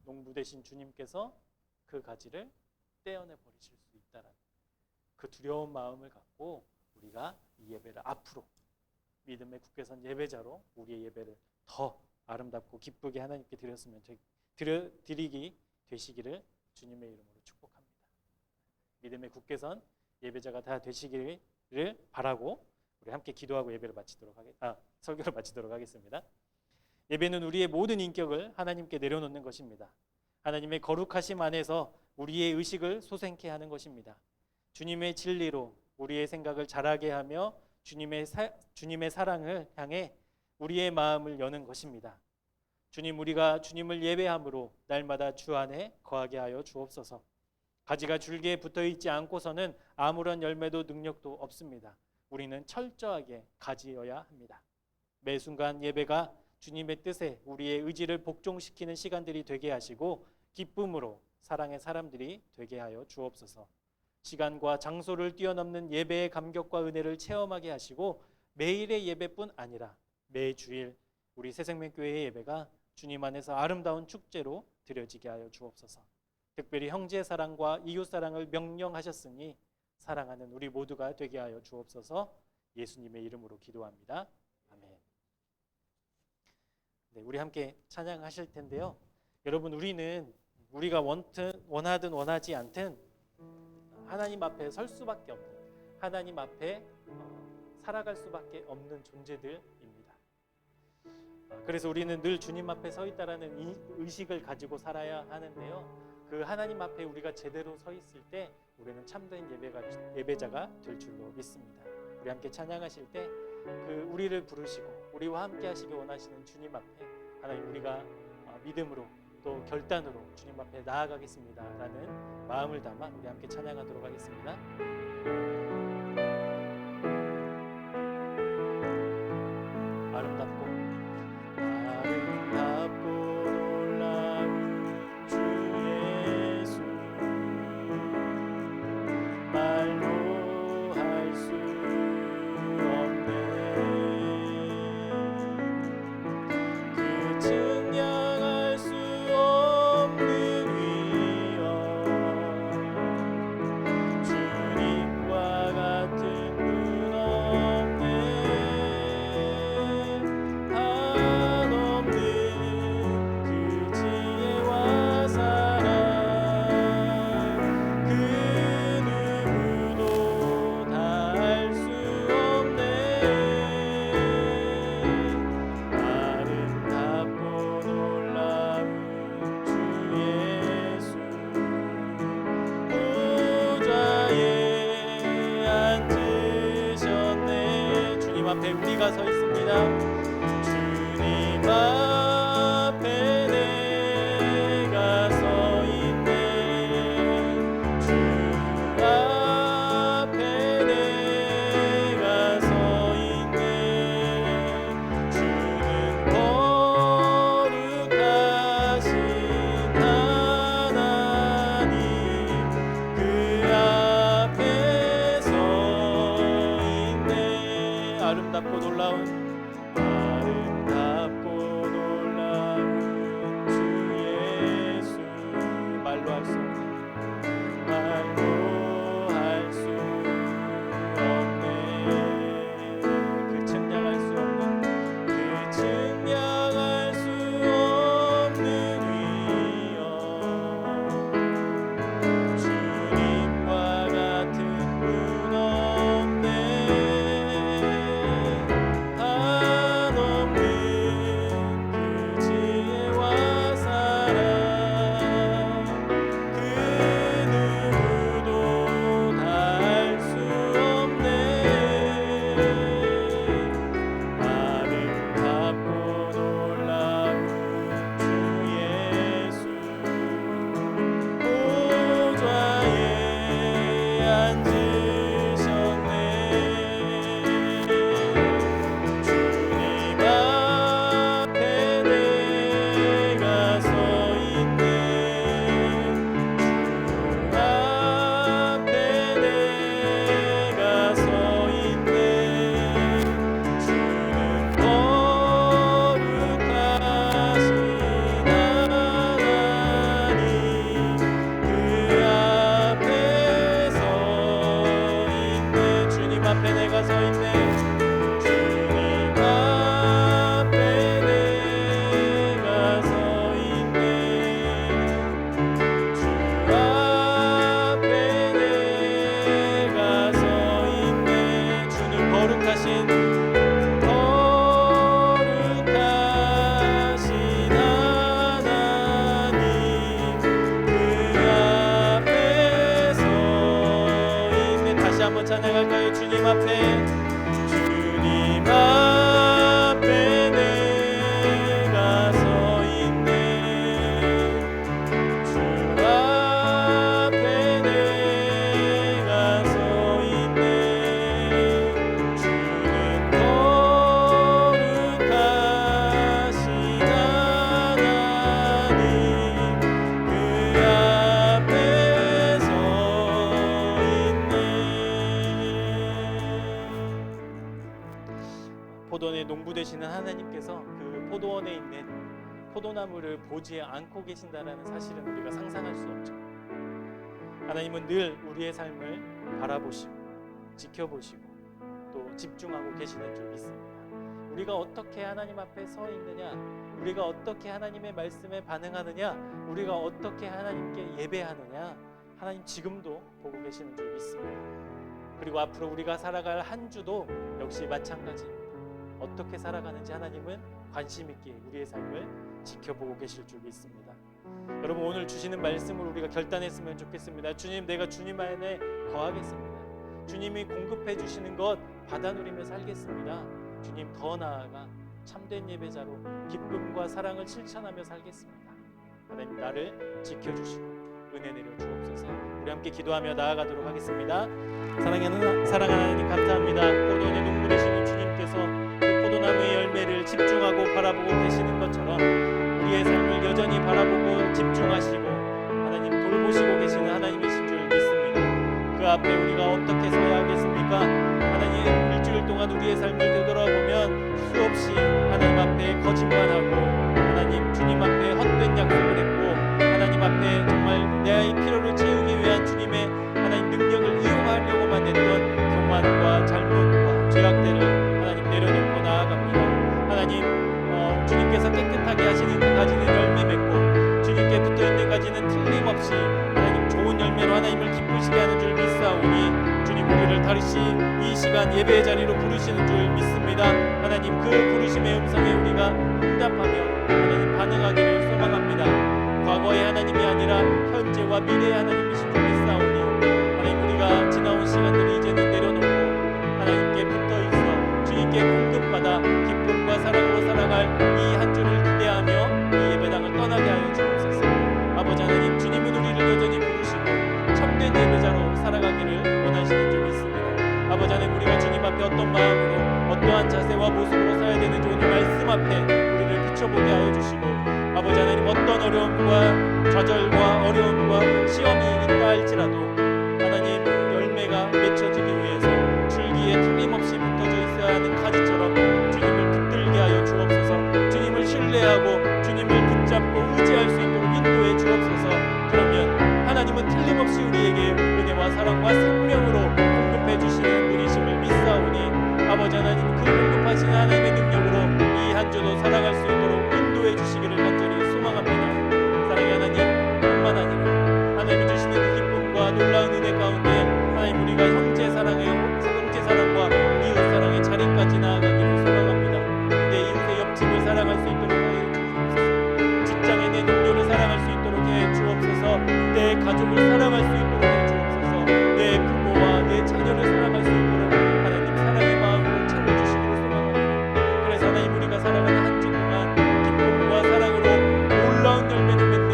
농부 되신 주님께서 그 가지를 떼어내 버리실 수 있다라는 그 두려운 마음을 갖고 우리가 이 예배를 앞으로 믿음의 굳게 선 예배자로 우리의 예배를 더 아름답고 기쁘게 하나님께 드리기 되시기를 주님의 이름으로 축복합니다. 믿음의 굳게 선 예배자가 다 되시기를 바라고 우리 함께 기도하고 설교를 마치도록 하겠습니다. 예배는 우리의 모든 인격을 하나님께 내려놓는 것입니다. 하나님의 거룩하심 안에서 우리의 의식을 솟행케 하는 것입니다. 주님의 진리로 우리의 생각을 자라게 하며 주님의 사랑을 향해 우리의 마음을 여는 것입니다. 주님, 우리가 주님을 예배함으로 날마다 주 안에 거하게 하여 주옵소서. 가지가 줄기에 붙어있지 않고서는 아무런 열매도 능력도 없습니다. 우리는 철저하게 가지여야 합니다. 매 순간 예배가 주님의 뜻에 우리의 의지를 복종시키는 시간들이 되게 하시고 기쁨으로 사랑의 사람들이 되게 하여 주옵소서. 시간과 장소를 뛰어넘는 예배의 감격과 은혜를 체험하게 하시고 매일의 예배뿐 아니라 매주일 우리 새생명교회의 예배가 주님 안에서 아름다운 축제로 드려지게 하여 주옵소서. 특별히 형제 사랑과 이웃 사랑을 명령하셨으니 사랑하는 우리 모두가 되게 하여 주옵소서. 예수님의 이름으로 기도합니다. 아멘. 네, 우리 함께 찬양하실 텐데요. 여러분, 우리가 원하든 원하지 않든 하나님 앞에 설 수밖에 없는, 하나님 앞에 살아갈 수밖에 없는 존재들입니다. 그래서 우리는 늘 주님 앞에 서 있다라는 의식을 가지고 살아야 하는데요. 그 하나님 앞에 우리가 제대로 서 있을 때 우리는 참된 예배자가 될 줄로 믿습니다. 우리 함께 찬양하실 때 그 우리를 부르시고 우리와 함께 하시기 원하시는 주님 앞에 하나님 우리가 믿음으로 또 결단으로 주님 앞에 나아가겠습니다라는 마음을 담아 우리 함께 찬양하도록 하겠습니다. 아름답고 놀라운 주 예수 말로 할 수 없네 그 증량할 수 없는 위엄 주님과 같은 분 없네 한없는 그 지혜와 사랑 그 누구도 다 할 수 없네 아름답고 놀라운 주 예수 보좌에 앉으셨네 주님 앞에 우리가 서 있습니다. 주님 앞에 내가 서 있네 주 앞에 내가 서 있네 주는 거룩하신 하나님 그 앞에 서 있네 아름답고 놀라운 주 예수 말로 할 수 없네 그 증량할 수 없는 위엄 주님과 같은 분 없네 한없는 그 지혜와 사랑 그 누구도 다 할 수 없네 아름답고 놀라운 주 예수 보좌에 앉으셨네 주님 앞에 내가 서 있네 주 앞에 내가 서 있네 주는 거룩하신 하나님 그 앞에 서 있네 주님 앞에 내가 서 있네 주님 앞에 내가 서 있네 주 앞에 내가 서 있네 주는 거룩하신 하나님 그 앞에 서 있네 다시 한번 찬양할까요? 주님 앞에 내가 서 있네 주 앞에 내가 서 있네 주는 거룩하신 하나님 그 앞에 서 있네 포도원에 농부 되시는 하나님께서 그 포도원에 있는 포도나무를 보지 않고 계신다라는 사실은 우리가 상상할 수 없죠. 하나님은 늘 우리의 삶을 바라보시고 지켜보시고 또 집중하고 계시는 줄 믿습니다. 우리가 어떻게 하나님 앞에 서 있느냐, 우리가 어떻게 하나님의 말씀에 반응하느냐, 우리가 어떻게 하나님께 예배하느냐, 하나님 지금도 보고 계시는 줄 믿습니다. 그리고 앞으로 우리가 살아갈 한 주도 역시 마찬가지입니다. 어떻게 살아가는지 하나님은 관심 있게 우리의 삶을 지켜보고 계실 줄 믿습니다. 여러분, 오늘 주시는 말씀을 우리가 결단했으면 좋겠습니다. 주님, 내가 주님 안에 거하겠습니다. 주님이 공급해 주시는 것 받아 누리며 살겠습니다. 주님, 더 나아가 참된 예배자로 기쁨과 사랑을 실천하며 살겠습니다. 하나님, 나를 지켜주시고 은혜 내려 주옵소서. 우리 함께 기도하며 나아가도록 하겠습니다. 사랑하는 하나님, 감사합니다. 포도원의 농부되시는 주님께서 그 포도나무의 열매를 집중하고 바라보고 계시는 것처럼 우리의 삶을 여전히 바라보고 집중하시고 하나님 돌보시고 계시는 하나님이신 줄 믿습니다. 그 앞에 우리가 어떻게 서야 하겠습니까? 하나님, 일주일 동안 우리의 삶을 되돌아보면 수없이 하나님 앞에 거짓말하고 하나님 주님 앞에 헛된 약속을 했고 하나님 앞에 정말 내 필요를 채우기 위한 주님의 하나님 능력을 이용하려고만 했던 교만과 잘못과 죄악들을 하나님 내려놓고 나아갑니다. 하나님, 주님께서 깨끗하게 하시는 가지는 열매 맺고 주님께 붙어있는 가지는 틀림없이 하나님 좋은 열매로 하나님을 기쁘시게 하는 줄 믿사오니 주님, 우리를 다시 이 시간 예배의 자리로 부르시는 줄 믿습니다. 하나님, 그 부르심의 음성에 우리가 응답하며 하나님 반응하기를 소망합니다. 과거의 하나님이 아니라 현재와 미래의 하나님이신 줄 믿사오니 하나님, 우리가 지나온 시간들을 이제는 내려놓고 하나님께 붙어있어 주님께 공급받아 기쁨과 사랑으로 살아갈 이 한 주를 기대하며 이 예배당을 떠나게 하여 주옵소서. 아버지 하나님, 주님은 우리를 여전히 부르시고 참된 예배자로 살아가기를 원하시는 줄 믿습니다. 아버지 하나님, 우리가 주님 앞에 어떤 마음으로 어떠한 자세와 모습으로 서야 되는지 오늘 말씀 앞에 우리를 비춰보게 하여 주시고 아버지 하나님, 어떤 어려움과 좌절과 어려움과 시험이 있다 할지라도 하나님 열매가 맺혀지기 위해서 줄기에 틀림없이 붙어져 있어야 하는 가지처럼 주님을 붙들게 하여 주옵소서. 주님을 신뢰하고 주님을 붙잡고 의지할 수 있도록 인도해 주옵소서. 그러면 하나님은 틀림없이 우리에게 은혜와 사랑과 생명으로 공급해 주시는 분이심을 믿사오니 아버지 하나님, 그 공급하시는 하나님의 능력으로 이 한 주도 살아갈 수 있도록 인도해 주시기를 간절히 소망합니다. 사랑의 하나님, 뿐만 아니라 하나님이 주시는 그 기쁨과 놀라운 은혜 가운데 하나님, 우리가 형제 사랑과 이웃 사랑의 자리까지 나아가기를 소망합니다. 내 이웃의 옆집을 사랑할 수 있도록 해 주옵소서. 직장에 내 동료를 사랑할 수 있도록 해 주옵소서. 내 가족을 사랑할 수 있도록 해 주옵소서. 내 부모와 내 자녀를 사랑할 수 있도록 하나님 사랑의 마음으로 채워주시기를 소망합니다. 그래서 하나님, 우리가 살아가는 한 주 동안 기쁨과 사랑으로 놀라운 열매를 맺는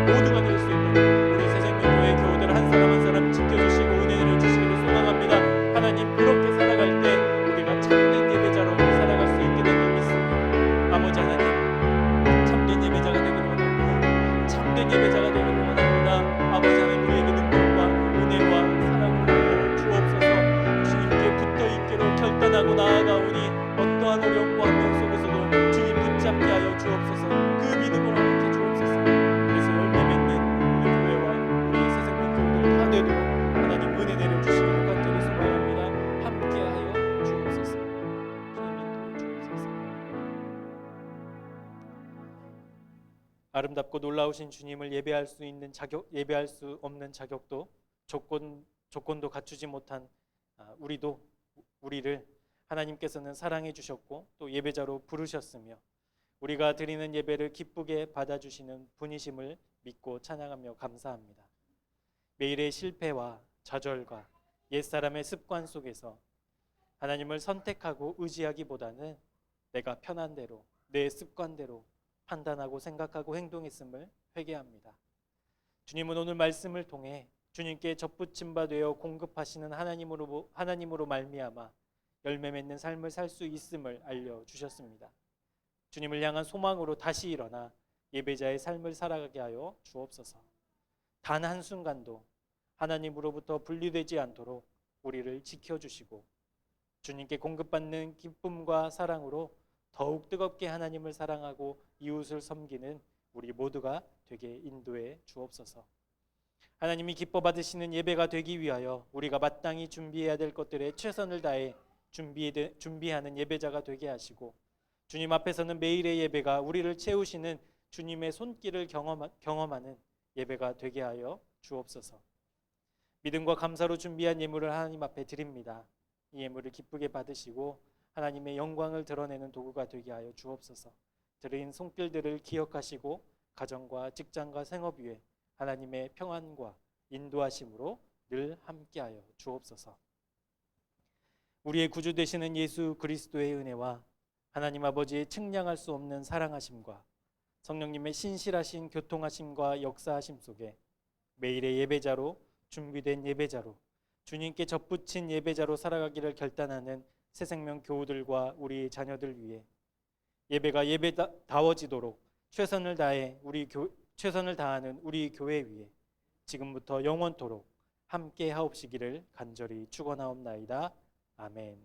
우리 모두가 될 수 있도록 우리 새생명교회 교우들 한 사람 한 사람 지켜주시고 은혜를 주시기를 소망합니다. 하나님, 그렇게 살아갈 때 우리가 참된 예배자로 살아갈 수 있게 되길 믿습니다. 아버지 하나님, 참된 예배자가 되기를 원합니다. 참된 예배자가 되기를 원합니다. 아버지 하나님, 우리에게 능력과 은혜와 사랑을 주옵소서. 주님께 붙어있기로 결단하고 나아가오니 어떠한 어려움과 환경 속에서도 주님 붙잡게 하여 주옵소서. 그 믿음으로 함께 주옵소서. 그래서 열매 맺는 우리 교회와 우리 새생명교우들 다 되도록 하나님 은혜 내려주시기를 간절히 소망합니다. 함께하여 주옵소서. 주님 인도해 주옵소서. 아름답고 놀라우신 주님을 예배할 수 있는 자격, 예배할 수 없는 자격도 조건도 갖추지 못한 우리를 하나님께서는 사랑해 주셨고 또 예배자로 부르셨으며 우리가 드리는 예배를 기쁘게 받아주시는 분이심을 믿고 찬양하며 감사합니다. 매일의 실패와 좌절과 옛사람의 습관 속에서 하나님을 선택하고 의지하기보다는 내가 편한 대로 내 습관대로 판단하고 생각하고 행동했음을 회개합니다. 주님은 오늘 말씀을 통해 주님께 접붙임 바 되어 공급하시는 하나님으로 말미암아 열매 맺는 삶을 살 수 있음을 알려주셨습니다. 주님을 향한 소망으로 다시 일어나 예배자의 삶을 살아가게 하여 주옵소서. 단 한순간도 하나님으로부터 분리되지 않도록 우리를 지켜주시고 주님께 공급받는 기쁨과 사랑으로 더욱 뜨겁게 하나님을 사랑하고 이웃을 섬기는 우리 모두가 되게 인도해 주옵소서. 하나님이 기뻐 받으시는 예배가 되기 위하여 우리가 마땅히 준비해야 될 것들에 최선을 다해 준비하는 예배자가 되게 하시고 주님 앞에서는 매일의 예배가 우리를 채우시는 주님의 손길을 경험하는 예배가 되게 하여 주옵소서. 믿음과 감사로 준비한 예물을 하나님 앞에 드립니다. 이 예물을 기쁘게 받으시고 하나님의 영광을 드러내는 도구가 되게 하여 주옵소서. 드린 손길들을 기억하시고 가정과 직장과 생업 위에 하나님의 평안과 인도하심으로 늘 함께하여 주옵소서. 우리의 구주 되시는 예수 그리스도의 은혜와 하나님 아버지의 측량할 수 없는 사랑하심과 성령님의 신실하신 교통하심과 역사하심 속에 매일의 예배자로 준비된 예배자로 주님께 접붙인 예배자로 살아가기를 결단하는 새생명 교우들과 우리 자녀들 위해 예배가 예배다워지도록 최선을 다하는 우리 교회 위에 지금부터 영원토록 함께 하옵시기를 간절히 축원하옵나이다. 아멘.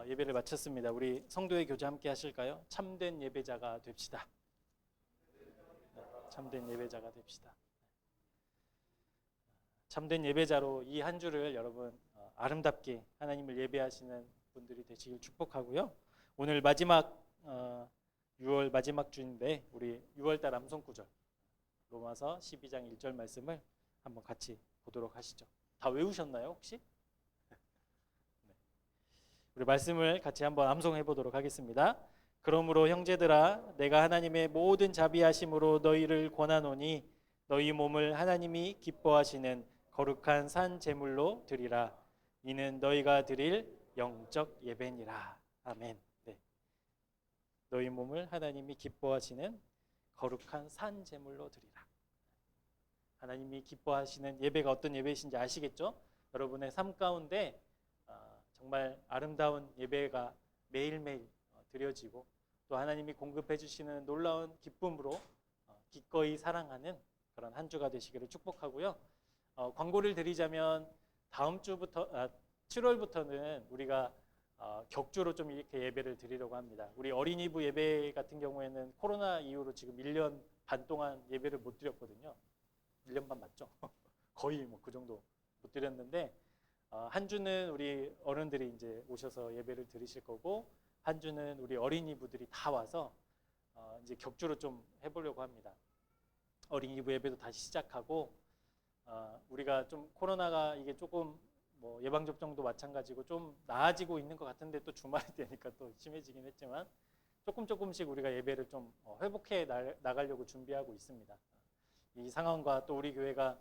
예배를 마쳤습니다. 우리 성도의 교제 함께 하실까요? 참된 예배자가 됩시다. 참된 예배자가 됩시다. 참된 예배자로 이 한 주를 여러분 아름답게 하나님을 예배하시는 분들이 되시길 축복하고요. 오늘 마지막 6월 마지막 주인데 우리 6월달 암송구절 로마서 12장 1절 말씀을 한번 같이 보도록 하시죠. 다 외우셨나요 혹시? 우리 말씀을 같이 한번 암송해 보도록 하겠습니다. 그러므로 형제들아 내가 하나님의 모든 자비하심으로 너희를 권하노니 너희 몸을 하나님이 기뻐하시는 거룩한 산 제물로 드리라. 이는 너희가 드릴 영적 예배니라. 아멘. 네. 너희 몸을 하나님이 기뻐하시는 거룩한 산 제물로 드리라. 하나님이 기뻐하시는 예배가 어떤 예배이신지 아시겠죠? 여러분의 삶 가운데 정말 아름다운 예배가 매일매일 드려지고 또 하나님이 공급해 주시는 놀라운 기쁨으로 기꺼이 사랑하는 그런 한 주가 되시기를 축복하고요. 광고를 드리자면 다음 주부터 7월부터는 우리가 격주로 좀 이렇게 예배를 드리려고 합니다. 우리 어린이부 예배 같은 경우에는 코로나 이후로 지금 1년 반 동안 예배를 못 드렸거든요. 1년 반 맞죠? 거의 뭐 그 정도 못 드렸는데 한 주는 우리 어른들이 이제 오셔서 예배를 드리실 거고 한 주는 우리 어린이부들이 다 와서 이제 격주로 좀 해보려고 합니다. 어린이부 예배도 다시 시작하고 우리가 좀 코로나가 이게 조금 뭐 예방 접종도 마찬가지고 좀 나아지고 있는 것 같은데 또 주말이 되니까 또 심해지긴 했지만 조금씩 우리가 예배를 좀 회복해 나가려고 준비하고 있습니다. 이 상황과 또 우리 교회가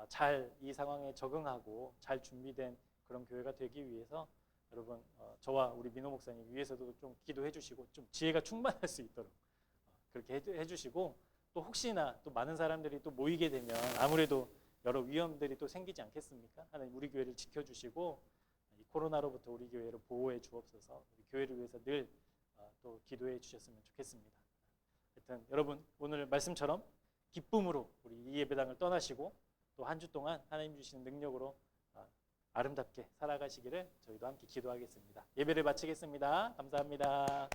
잘 이 상황에 적응하고 잘 준비된 그런 교회가 되기 위해서 여러분 저와 우리 민호 목사님 위해서도 좀 기도해 주시고 좀 지혜가 충만할 수 있도록 그렇게 해 주시고 또 혹시나 또 많은 사람들이 또 모이게 되면 아무래도 여러 위험들이 또 생기지 않겠습니까? 하나님 우리 교회를 지켜주시고 이 코로나로부터 우리 교회를 보호해 주옵소서. 우리 교회를 위해서 늘 또 기도해 주셨으면 좋겠습니다. 하여튼 여러분 오늘 말씀처럼 기쁨으로 우리 이 예배당을 떠나시고 또 한 주 동안 하나님 주시는 능력으로 아름답게 살아가시기를 저희도 함께 기도하겠습니다. 예배를 마치겠습니다. 감사합니다.